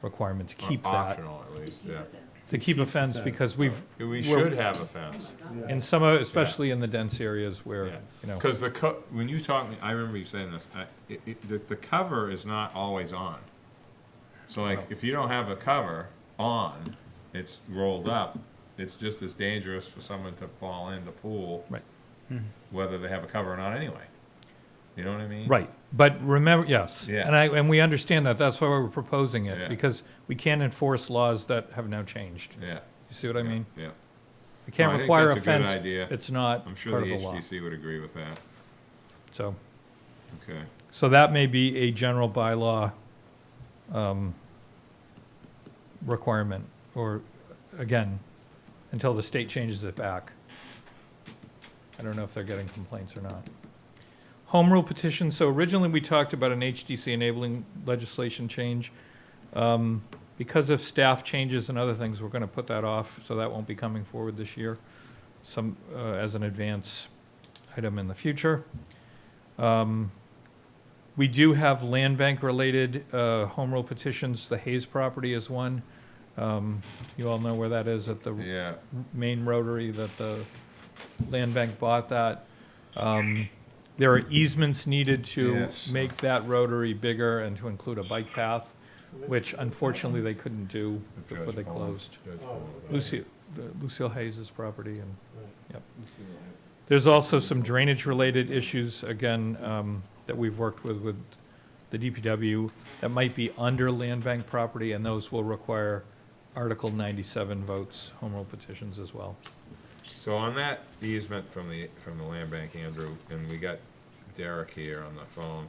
Speaker 9: requirement to keep that,
Speaker 1: Optional at least, yeah.
Speaker 9: to keep a fence, because
Speaker 1: We
Speaker 9: we're-
Speaker 1: should have a fence.
Speaker 9: in some, especially in the dense areas where,
Speaker 1: Yeah. Because when you talk, I remember you saying this, the cover is not always on. So like, if you don't have a cover on, it's rolled up, it's just as dangerous for someone to fall in the pool.
Speaker 9: Right.
Speaker 1: Whether they have a cover or not anyway. You know what I mean?
Speaker 9: Right, but remember, yes,
Speaker 1: Yeah.
Speaker 9: and we understand that, that's why we're proposing
Speaker 1: Yeah.
Speaker 9: it, because we can't enforce laws that have now changed.
Speaker 1: Yeah.
Speaker 9: You see what I mean?
Speaker 1: Yeah.
Speaker 9: We can't
Speaker 1: I think
Speaker 9: require a
Speaker 1: that's a good
Speaker 9: fence.
Speaker 1: idea.
Speaker 9: It's not
Speaker 1: I'm sure
Speaker 9: part
Speaker 1: the
Speaker 9: of the law.
Speaker 1: HDC would agree with that.
Speaker 9: So,
Speaker 1: Okay.
Speaker 9: so that may be a general bylaw requirement, or, again, until the state changes it back. I don't know if they're getting complaints or not. Home rule petition, so originally we talked about an HDC enabling legislation change. Because of staff changes and other things, we're gonna put that off, so that won't be coming forward this year, as an advance item in the future. We do have land bank related, home rule petitions. The Hayes property is one. You all know where that is, at the
Speaker 1: Yeah.
Speaker 9: main rotary, that the land bank bought that. There are easements needed to
Speaker 1: Yes.
Speaker 9: make that rotary bigger and to include a bike path, which unfortunately they couldn't do before
Speaker 1: Judge
Speaker 9: they
Speaker 1: Bowen.
Speaker 9: closed.
Speaker 1: Judge
Speaker 6: Oh.
Speaker 1: Bowen.
Speaker 9: Lucille Hayes' property, and
Speaker 6: Right.
Speaker 9: there's also some drainage-related issues, again, that we've worked with the DPW, that might be under land bank property, and those will require Article 97 votes, home rule petitions as well.
Speaker 1: So on that easement from the land bank, Andrew, and we got Derek here on the phone,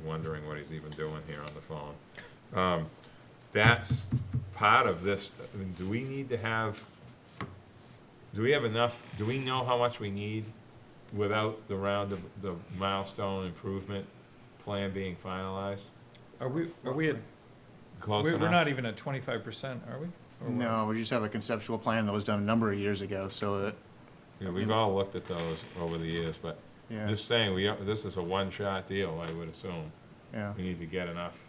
Speaker 1: wondering what he's even doing here on the phone. That's part of this, I mean, do we need to have, do we have enough, do we know how much we need without the milestone improvement plan being finalized?
Speaker 9: Are we at,
Speaker 1: Close
Speaker 9: we're
Speaker 1: enough?
Speaker 9: not even at 25%, are we? Or what?
Speaker 5: No, we just have a conceptual plan that was done a number of years ago, so that,
Speaker 1: Yeah, we've all looked at those over the years, but
Speaker 5: yeah,
Speaker 1: just saying, this is a one-shot deal, I would assume.
Speaker 5: yeah.
Speaker 1: We need to get enough.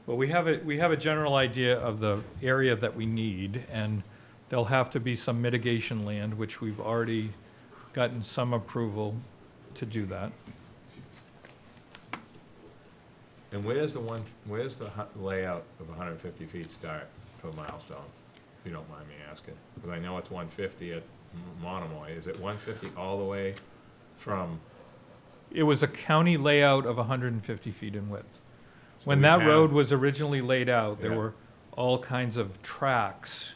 Speaker 9: Well, we have a general idea of the area that we need, and there'll have to be some mitigation land, which we've already gotten some approval to do that.
Speaker 1: And where's the layout of 150 feet start for Milestone, if you don't mind me asking? Because I know it's 150 at Monomoy. Is it 150 all the way from,
Speaker 9: It was a county layout of 150 feet in width. When
Speaker 1: we
Speaker 9: that
Speaker 1: have-
Speaker 9: road was originally laid out, there
Speaker 1: Yeah.
Speaker 9: were all kinds of tracks,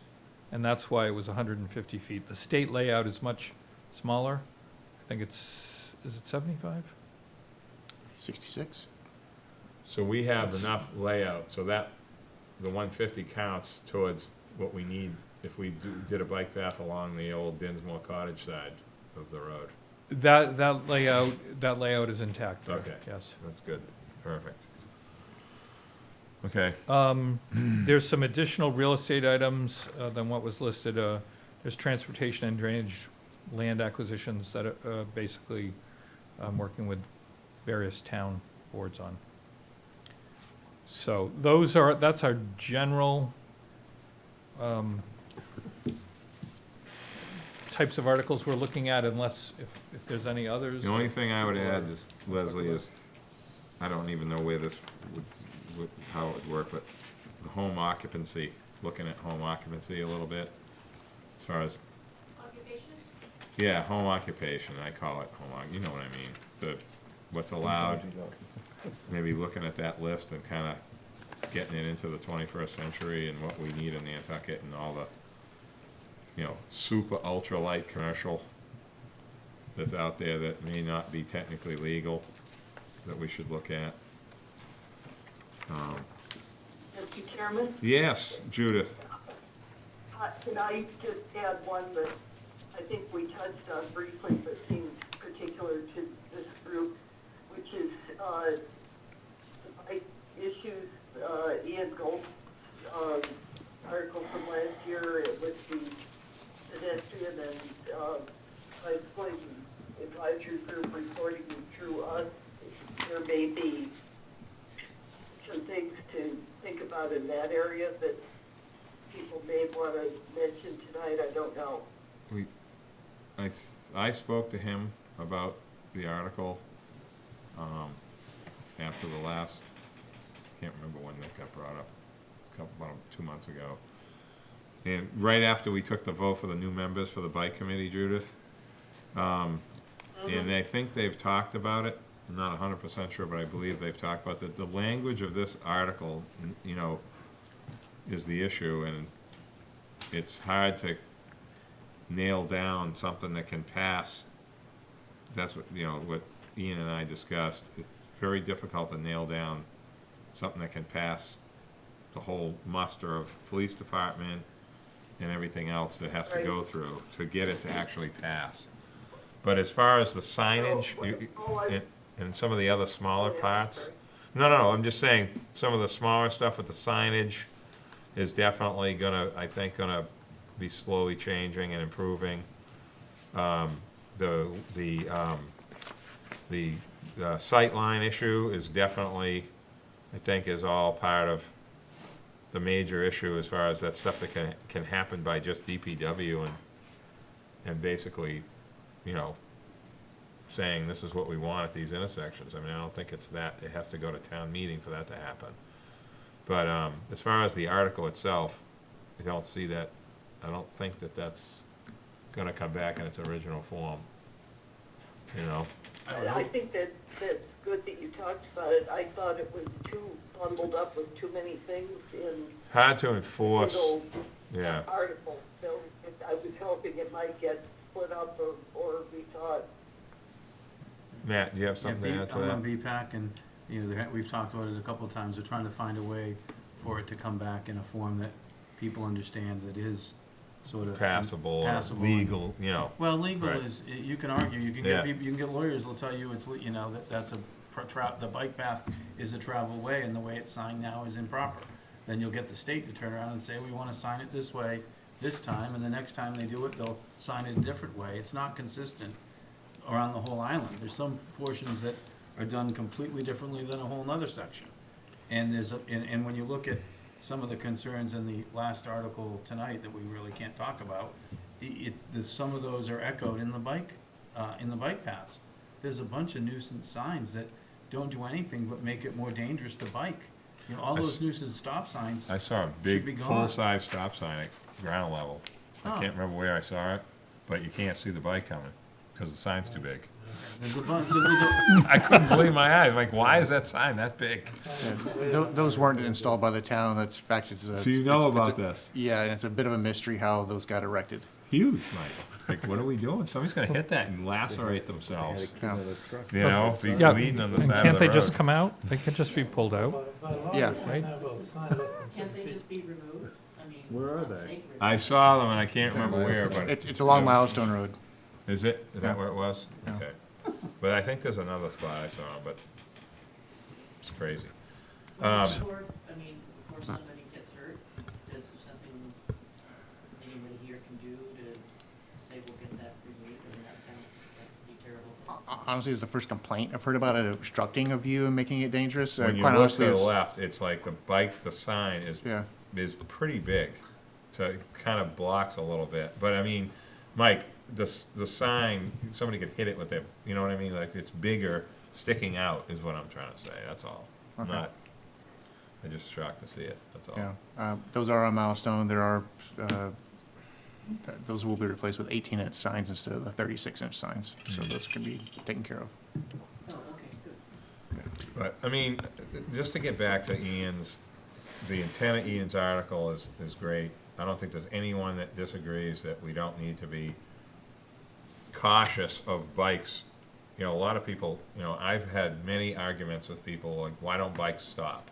Speaker 9: and that's why it was 150 feet. The state layout is much smaller. I think is it 75?
Speaker 5: 66?
Speaker 1: so we have enough layout, so that, the 150 counts towards what we need if we did a bike path along the old Dinsmore Cottage side of the road.
Speaker 9: That layout is intact there,
Speaker 1: Okay.
Speaker 9: yes.
Speaker 1: That's good, perfect. Okay,
Speaker 9: There's some additional real estate items than what was listed. There's transportation and drainage land acquisitions that basically I'm working with various town boards on. So that's our general types of articles we're looking at, unless if there's any others.
Speaker 1: the only thing I would add is, Leslie, is, I don't even know where this how it would work, but the home occupancy, looking at home occupancy a little bit, as far as,
Speaker 8: Occupation?
Speaker 1: yeah, home occupation, I call it you know what I mean, what's allowed, maybe looking at that list and kinda getting it into the 21st century and what we need in Nantucket and all the, super ultra light commercial that's out there that may not be technically legal, that we should look at.
Speaker 10: Mr. Chairman,
Speaker 1: Yes, Judith.
Speaker 10: can I just add one that I think we touched on briefly, but seems particular to this group, which is the bike issues. Ian Gold's article from last year with the pedestrian and bicycling advisory group reporting through us. There may be some things to think about in that area that people may want to mention tonight. I don't know.
Speaker 1: I spoke to him about the article after the last, can't remember when that got brought up, about 2 months ago. And right after we took the vote for the new members for the bike committee, Judith, and I think they've talked about it. I'm not 100% sure, but I believe they've talked about that. The language of this article, is the issue, and it's hard to, nail down something that can pass. That's what, you know, what Ian and I discussed. It's very difficult to nail down something that can pass the whole muster of police department and everything else that has to go through to get it to actually pass. But as far as the signage, and some of the other smaller parts, no, I'm just saying, some of the smaller stuff with the signage is definitely I think gonna be slowly changing and improving. The sightline issue is definitely, I think, is all part of the major issue as far as that stuff that can happen by just DPW and basically, you know, saying this is what we want at these intersections. I mean, I don't think it's that, it has to go to town meeting for that to happen. But as far as the article itself, I don't see that, I don't think that that's gonna come back in its original form, you know?
Speaker 10: I think that's good that you talked about it. I thought it was too bundled up with too many things in
Speaker 1: Hard to enforce,
Speaker 10: little
Speaker 1: yeah.
Speaker 10: articles. So I was hoping it might get split up or rethought.
Speaker 1: Matt, do you have something to add to
Speaker 7: I'm
Speaker 1: that?
Speaker 7: on BPAC, and, you know, we've talked about it a couple of times. They're trying to find a way for it to come back in a form that people understand that is sort of
Speaker 1: Passable,
Speaker 7: passable.
Speaker 1: legal, you know.
Speaker 7: Well, legal
Speaker 1: Right.
Speaker 7: is, you can argue, you can
Speaker 1: Yeah.
Speaker 7: get people, you can get lawyers will tell you it's, you know, that's the bike path is a travel way, and the way it's signed now is improper. Then you'll get the state to turn around and say, we wanna sign it this way this time, and the next time they do it, they'll sign it a different way. It's not consistent around the whole island. There's some portions that are done completely differently than a whole nother section. And and when you look at some of the concerns in the last article tonight that we really can't talk about, some of those are echoed in the bike paths. There's a bunch of nuisance signs that don't do anything but make it more dangerous to bike. You know, all those nuisance stop signs.
Speaker 1: I saw a
Speaker 7: Should be
Speaker 1: big,
Speaker 7: gone.
Speaker 1: full-size stop sign at ground level. I
Speaker 7: Oh.
Speaker 1: can't remember where I saw it, but you can't see the bike coming, because the sign's too big.
Speaker 7: There's a bunch, so there's a,
Speaker 1: I couldn't believe my eyes, like, why is that sign that big?
Speaker 5: Those weren't installed by the town, that's, in fact, it's a.
Speaker 1: So you know
Speaker 5: it's a-
Speaker 1: about this?
Speaker 5: Yeah, and it's a bit of a mystery how those got erected.
Speaker 1: Huge, Mike. Like, what are we doing? Somebody's gonna hit that and lacerate themselves,
Speaker 5: Yeah.
Speaker 1: you know, be
Speaker 9: Yeah,
Speaker 1: bleeding on the
Speaker 9: and
Speaker 1: side of
Speaker 9: can't
Speaker 1: the
Speaker 9: they just
Speaker 1: road.
Speaker 9: come out? They could just be pulled out.
Speaker 5: Yeah.
Speaker 9: Right.
Speaker 8: Can't they just be removed? I mean,
Speaker 6: Where are
Speaker 8: not
Speaker 6: they?
Speaker 8: sacred.
Speaker 1: I saw them and I can't remember where, but.
Speaker 5: It's along Milestone Road.
Speaker 1: Is it? Is that
Speaker 5: Yeah.
Speaker 1: where it was?
Speaker 5: Yeah.
Speaker 1: Okay. But I think there's another spot I saw, but it's crazy.
Speaker 8: Before, I mean, before somebody gets hurt, is there something anybody here can do to say we'll get that removed? I mean, that sounds like it'd be terrible.
Speaker 5: Honestly, it's the first complaint I've heard about it obstructing a view and making it dangerous.
Speaker 1: When you
Speaker 5: Quite
Speaker 1: look
Speaker 5: honestly,
Speaker 1: to the
Speaker 5: it's-
Speaker 1: left, it's like the sign
Speaker 5: Yeah.
Speaker 1: is pretty big. So it kind of blocks a little bit. But I mean, Mike, the sign, somebody could hit it with their, you know what I mean? Like, it's bigger, sticking out is what I'm trying to say, that's all. I'm
Speaker 5: Okay.
Speaker 1: not, I'm just shocked to see it, that's all.
Speaker 5: Yeah, those are on Milestone. There are, those will be replaced with 18-inch signs instead of the 36-inch signs. So those can be taken care of.
Speaker 8: Oh, okay, good.
Speaker 1: But, I mean, just to get back to Ian's, the intent of Ian's article is great. I don't think there's anyone that disagrees that we don't need to be cautious of bikes. You know, a lot of people, you know, I've had many arguments with people like, why don't bikes stop?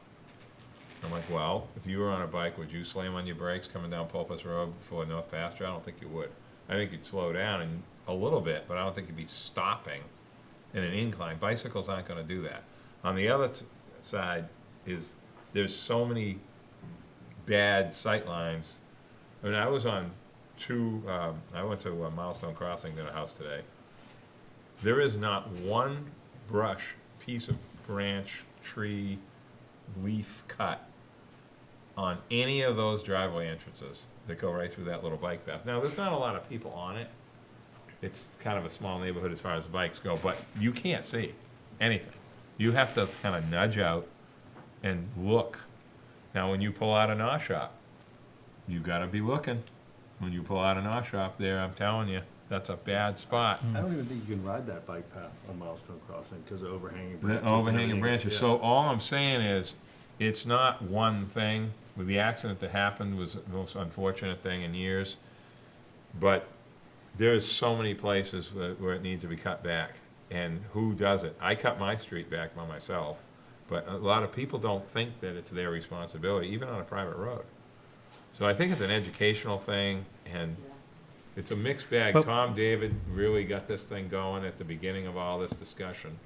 Speaker 1: I'm like, well, if you were on a bike, would you slam on your brakes coming down Pulpus Road before North Pasture? I don't think you would. I think you'd slow down a little bit, but I don't think you'd be stopping in an incline. Bicycles aren't gonna do that. On the other side is, there's so many bad sight lines. I mean, I was on I went to Milestone Crossing to the house today. There is not one brush, piece of branch, tree, leaf cut on any of those driveway entrances that go right through that little bike path. Now, there's not a lot of people on it. It's kind of a small neighborhood as far as bikes go, but you can't see anything. You have to kind of nudge out and look. Now, when you pull out an awe shop, you gotta be looking. When you pull out an awe shop there, I'm telling you, that's a bad spot.
Speaker 6: I don't even think you can ride that bike path on Milestone Crossing because of overhanging
Speaker 1: The
Speaker 6: branches. and
Speaker 1: overhanging
Speaker 6: everything.
Speaker 1: branches.
Speaker 6: Yeah.
Speaker 1: So all I'm saying is, it's not one thing. With the accident that happened was the most unfortunate thing in years. But there's so many places where it needs to be cut back, and who does it? I cut my street back by myself, but a lot of people don't think that it's their responsibility, even on a private road. So I think it's an educational thing, and it's a mixed bag.
Speaker 3: But-
Speaker 1: Tom David really got this thing going at the beginning of all this discussion.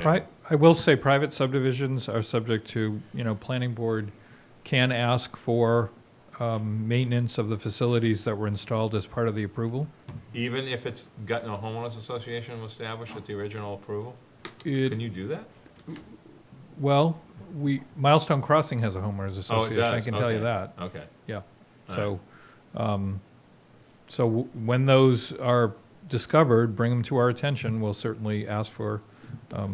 Speaker 9: I will say private subdivisions are subject to, planning board can ask for maintenance of the facilities that were installed as part of the approval.
Speaker 1: Even if it's gotten a homeowners association established at the original approval?
Speaker 9: It-
Speaker 1: Can you do that?
Speaker 9: Well, Milestone Crossing has a homeowners
Speaker 1: Oh, it
Speaker 9: association, I
Speaker 1: does?
Speaker 9: can tell you
Speaker 1: Okay.
Speaker 9: that,
Speaker 1: Okay.
Speaker 9: yeah.
Speaker 1: All
Speaker 9: So, when those are discovered, bring them to our attention, we'll certainly ask for
Speaker 1: I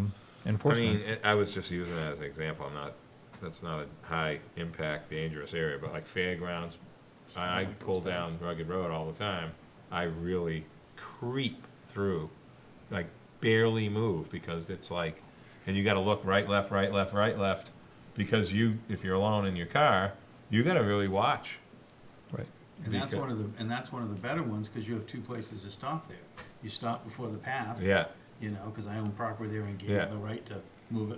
Speaker 9: enforcement.
Speaker 1: mean, I was just using that as an example, that's not a high impact, dangerous area, but like fairgrounds, I pull down Rugged Road all the time. I really creep through, like barely move, because it's like, and you gotta look right, left, right, left, right, left, because if you're alone in your car, you gotta really watch.
Speaker 9: Right.
Speaker 7: And that's one of the better ones, because you have two places to stop there. You stop before the path.
Speaker 1: Yeah,
Speaker 7: Because I own property there and gave
Speaker 1: Yeah.
Speaker 7: you the right to move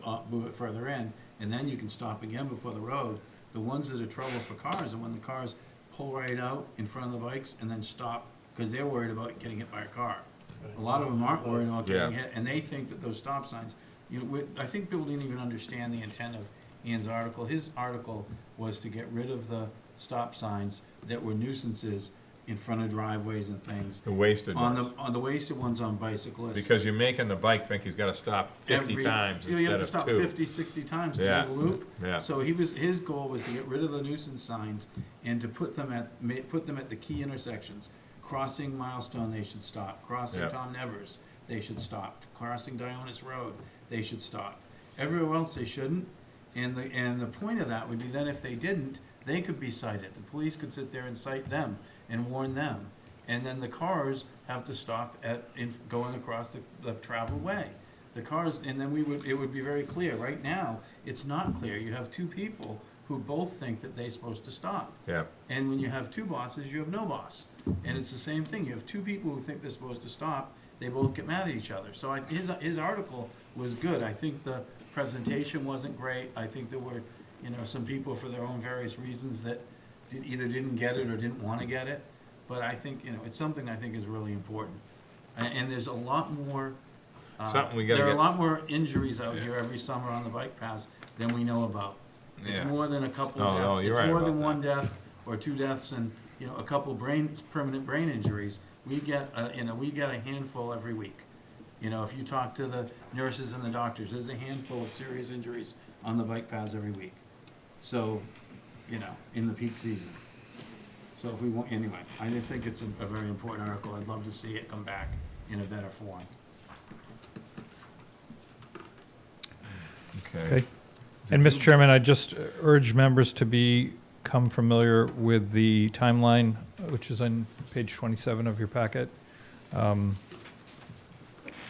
Speaker 7: it further in, and then you can stop again before the road. The ones that are trouble for cars are when the cars pull right out in front of the bikes and then stop, because they're worried about getting hit by a car. A lot of them aren't worried about getting
Speaker 1: Yeah.
Speaker 7: hit, and they think that those stop signs, I think people didn't even understand the intent of Ian's article. His article was to get rid of the stop signs that were nuisances in front of driveways and things.
Speaker 1: the wasted
Speaker 7: On
Speaker 1: ones.
Speaker 7: the wasted ones on bicyclists.
Speaker 1: Because you're making the bike think he's gotta stop 50 times
Speaker 7: You have
Speaker 1: instead
Speaker 7: to
Speaker 1: of
Speaker 7: stop
Speaker 1: 2.
Speaker 7: 50, 60 times to
Speaker 1: Yeah.
Speaker 7: do the loop.
Speaker 1: Yeah.
Speaker 7: So his goal was to get rid of the nuisance signs and to put them at the key intersections. Crossing Milestone, they should stop. Crossing
Speaker 1: Yeah.
Speaker 7: Tom Nevers, they should stop. Crossing Dionis Road, they should stop. Everywhere else, they shouldn't. And the point of that would be then if they didn't, they could be cited. The police could sit there and cite them and warn them. And then the cars have to stop going across the traveled way. The cars, and then it would be very clear. Right now, it's not clear. You have two people who both think that they're supposed to stop.
Speaker 1: Yeah,
Speaker 7: And when you have two bosses, you have no boss. And it's the same thing. You have two people who think they're supposed to stop, they both get mad at each other. So his article was good. I think the presentation wasn't great. I think there were, some people for their own various reasons that either didn't get it or didn't want to get it. But I think, it's something I think is really important. And there's a lot more,
Speaker 1: Something we gotta
Speaker 7: there are a
Speaker 1: get-
Speaker 7: lot more injuries out here every summer on the bike paths than we know about. It's
Speaker 1: Yeah.
Speaker 7: more than a couple
Speaker 1: No,
Speaker 7: deaths.
Speaker 1: no, you're right
Speaker 7: It's more
Speaker 1: about
Speaker 7: than
Speaker 1: that.
Speaker 7: one death or two deaths and, a couple permanent brain injuries. We get, we get a handful every week. If you talk to the nurses and the doctors, there's a handful of serious injuries on the bike paths every week. So, in the peak season. So if we want, anyway, I just think it's a very important article. I'd love to see it come back in a better form.
Speaker 9: Okay. And, Mr. Chairman, I just urge members to become familiar with the timeline, which is on page 27 of your packet.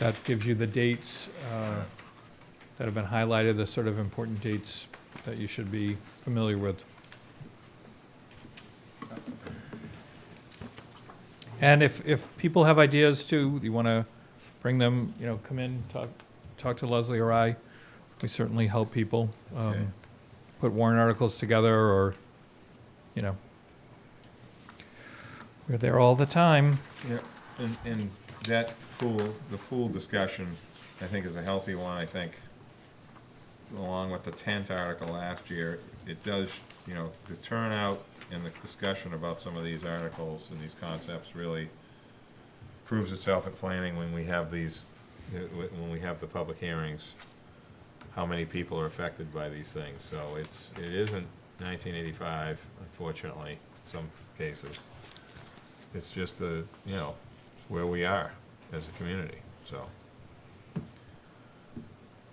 Speaker 9: That gives you the dates that have been highlighted, the sort of important dates that you should be familiar with. And if people have ideas too, you want to bring them, come in, talk to Leslie or I. We certainly help people
Speaker 1: Okay.
Speaker 9: put warrant articles together, or, we're there all the time.
Speaker 1: Yeah, and that the pool discussion, I think is a healthy one. I think, along with the 10th article last year, it does, the turnout and the discussion about some of these articles and these concepts really proves itself at planning when we have the public hearings, how many people are affected by these things. So it isn't 1985, unfortunately, in some cases. It's just where we are as a community, so.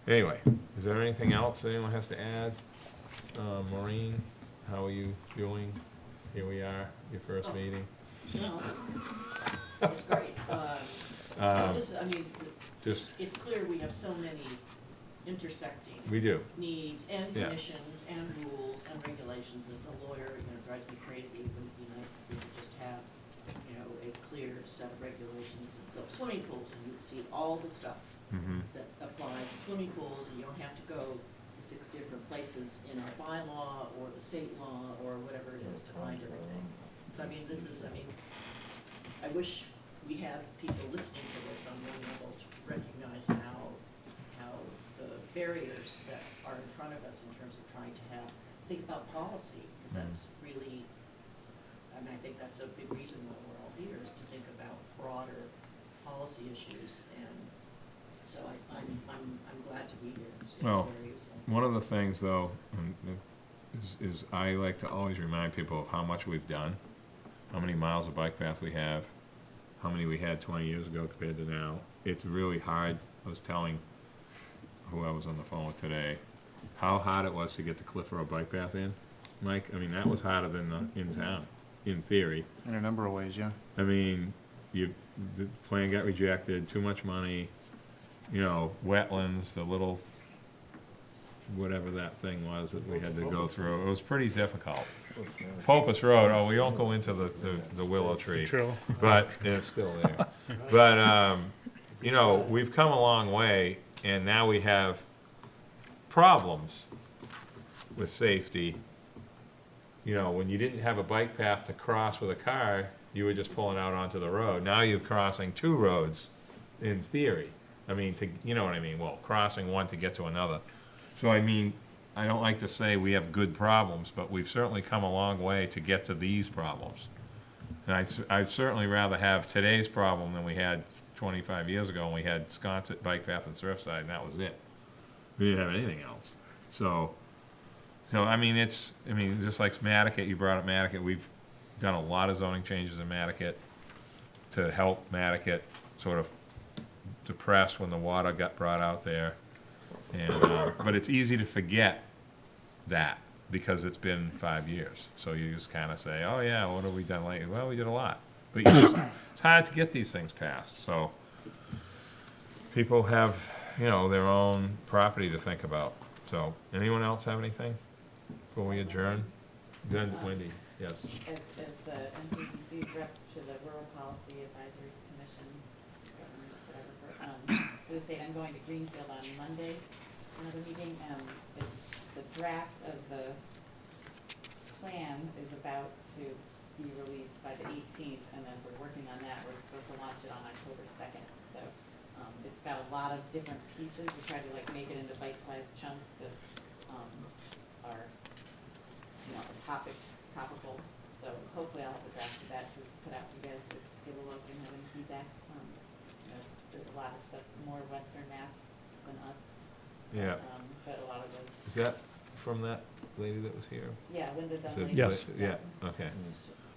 Speaker 1: Anyway, is there anything else anyone has to add? Maureen, how are you doing? Here we are, your first meeting.
Speaker 8: No, it's great.
Speaker 1: Just,
Speaker 8: It's clear we have so many intersecting
Speaker 1: we do,
Speaker 8: needs and
Speaker 1: Yeah.
Speaker 8: commissions and rules and regulations. As a lawyer, it drives me crazy. It would be nice if we could just have you know, a clear set of regulations. And so swimming pools, and you'd see all the stuff
Speaker 1: Mhm.
Speaker 8: that applies to swimming pools, and you don't have to go to 6 different places in our bylaw or the state law or whatever it is to find everything. So I mean, this is, I mean, I wish we had people listening to this on one level to recognize how the barriers that are in front of us in terms of trying to think about policy, because that's really, I mean, I think that's a big reason why we're all here, is to think about broader policy issues, and so I'm glad to be here. It's
Speaker 1: Well,
Speaker 8: very useful.
Speaker 1: one of the things, though, is I like to always remind people of how much we've done, how many miles of bike path we have, how many we had 20 years ago compared to now. It's really hard. I was telling who I was on the phone with today how hard it was to get the Cliff Road bike path in. Mike, I mean, that was harder than in town, in theory.
Speaker 5: In a number of ways, yeah.
Speaker 1: I mean, the plan got rejected, too much money, you know, wetlands, the little, whatever that thing was that we had to go through. It was pretty difficult. Popus Road, oh, we won't go into the willow tree.
Speaker 3: True.
Speaker 1: But it's still there. But, you know, we've come a long way, and now we have problems with safety. You know, when you didn't have a bike path to cross with a car, you were just pulling out onto the road. Now you're crossing 2 roads, in theory. I mean, you know what I mean? Well, crossing one to get to another. So, I mean, I don't like to say we have good problems, but we've certainly come a long way to get to these problems. And I'd certainly rather have today's problem than we had 25 years ago when we had Sconset bike path and Surfside, and that was it. We didn't have anything else. So I mean, just like Nantucket, you brought up Nantucket, we've done a lot of zoning changes in Nantucket to help Nantucket sort of depress when the water got brought out there. And, but it's easy to forget that because it's been 5 years. So you just kind of say, oh yeah, what have we done lately? Well, we did a lot. But it's hard to get these things passed. So people have, you know, their own property to think about. So anyone else have anything before we adjourn? Then Wendy, yes.
Speaker 4: As the NPDC's rep to the Rural Policy Advisory Commission, whatever, for the state, I'm going to Greenfield on Monday, another meeting, the draft of the plan is about to be released by the 18th, and then we're working on that. We're supposed to launch it on October 2nd, so it's got a lot of different pieces. We try to like make it into bite-sized chunks that are, you know, topical. So hopefully I'll have a draft of that to put out for you guys to give a look and have any feedback. You know, there's a lot of stuff, more Western Mass than us.
Speaker 1: Yeah.
Speaker 4: But a lot of the.
Speaker 1: Is that from that lady that was here?
Speaker 4: Yeah, Linda
Speaker 1: The-
Speaker 4: Dunley.
Speaker 3: Yes.
Speaker 1: Yeah, okay.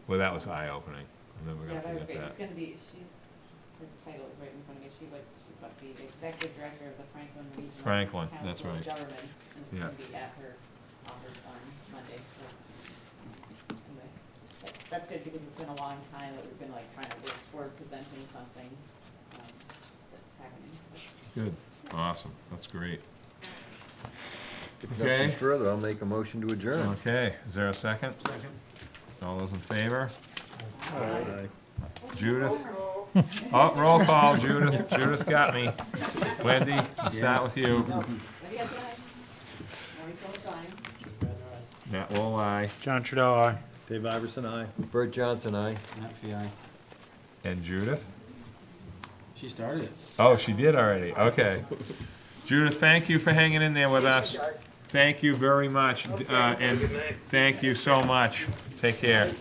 Speaker 1: Well, that was eye-opening. I'm never
Speaker 4: Yeah,
Speaker 1: gonna
Speaker 4: that was
Speaker 1: forget
Speaker 4: great.
Speaker 1: that.
Speaker 4: It's gonna be, her title is right in front of me. She's the executive director of the Franklin Regional
Speaker 1: Franklin, that's
Speaker 4: Council of
Speaker 1: right.
Speaker 4: Governments. And it's
Speaker 1: Yeah.
Speaker 4: gonna be at her office on Monday, so. Anyway, that's good because it's been a long time that we've been like trying to work toward presenting something, that's happening, so.
Speaker 1: Good, awesome, that's great.
Speaker 2: If
Speaker 1: Okay.
Speaker 2: nothing further, I'll make a motion to adjourn.
Speaker 1: Okay, is there a second?
Speaker 7: Second.
Speaker 1: All those in favor?
Speaker 2: Aye.
Speaker 1: Judith? Oh, roll call, Judith. Judith got me. Wendy, I'll start with you.
Speaker 4: What do you guys got? Maureen Phillips, aye.
Speaker 1: Nat Wall, aye.
Speaker 3: John Trudeau, aye.
Speaker 6: Dave Iverson, aye.
Speaker 2: Bert Johnson, aye.
Speaker 7: Not FI.
Speaker 1: And Judith?
Speaker 7: She started it.
Speaker 1: Oh, she did already, okay. Judith, thank you for hanging in there with us. Thank you very much, and thank you so much. Take care.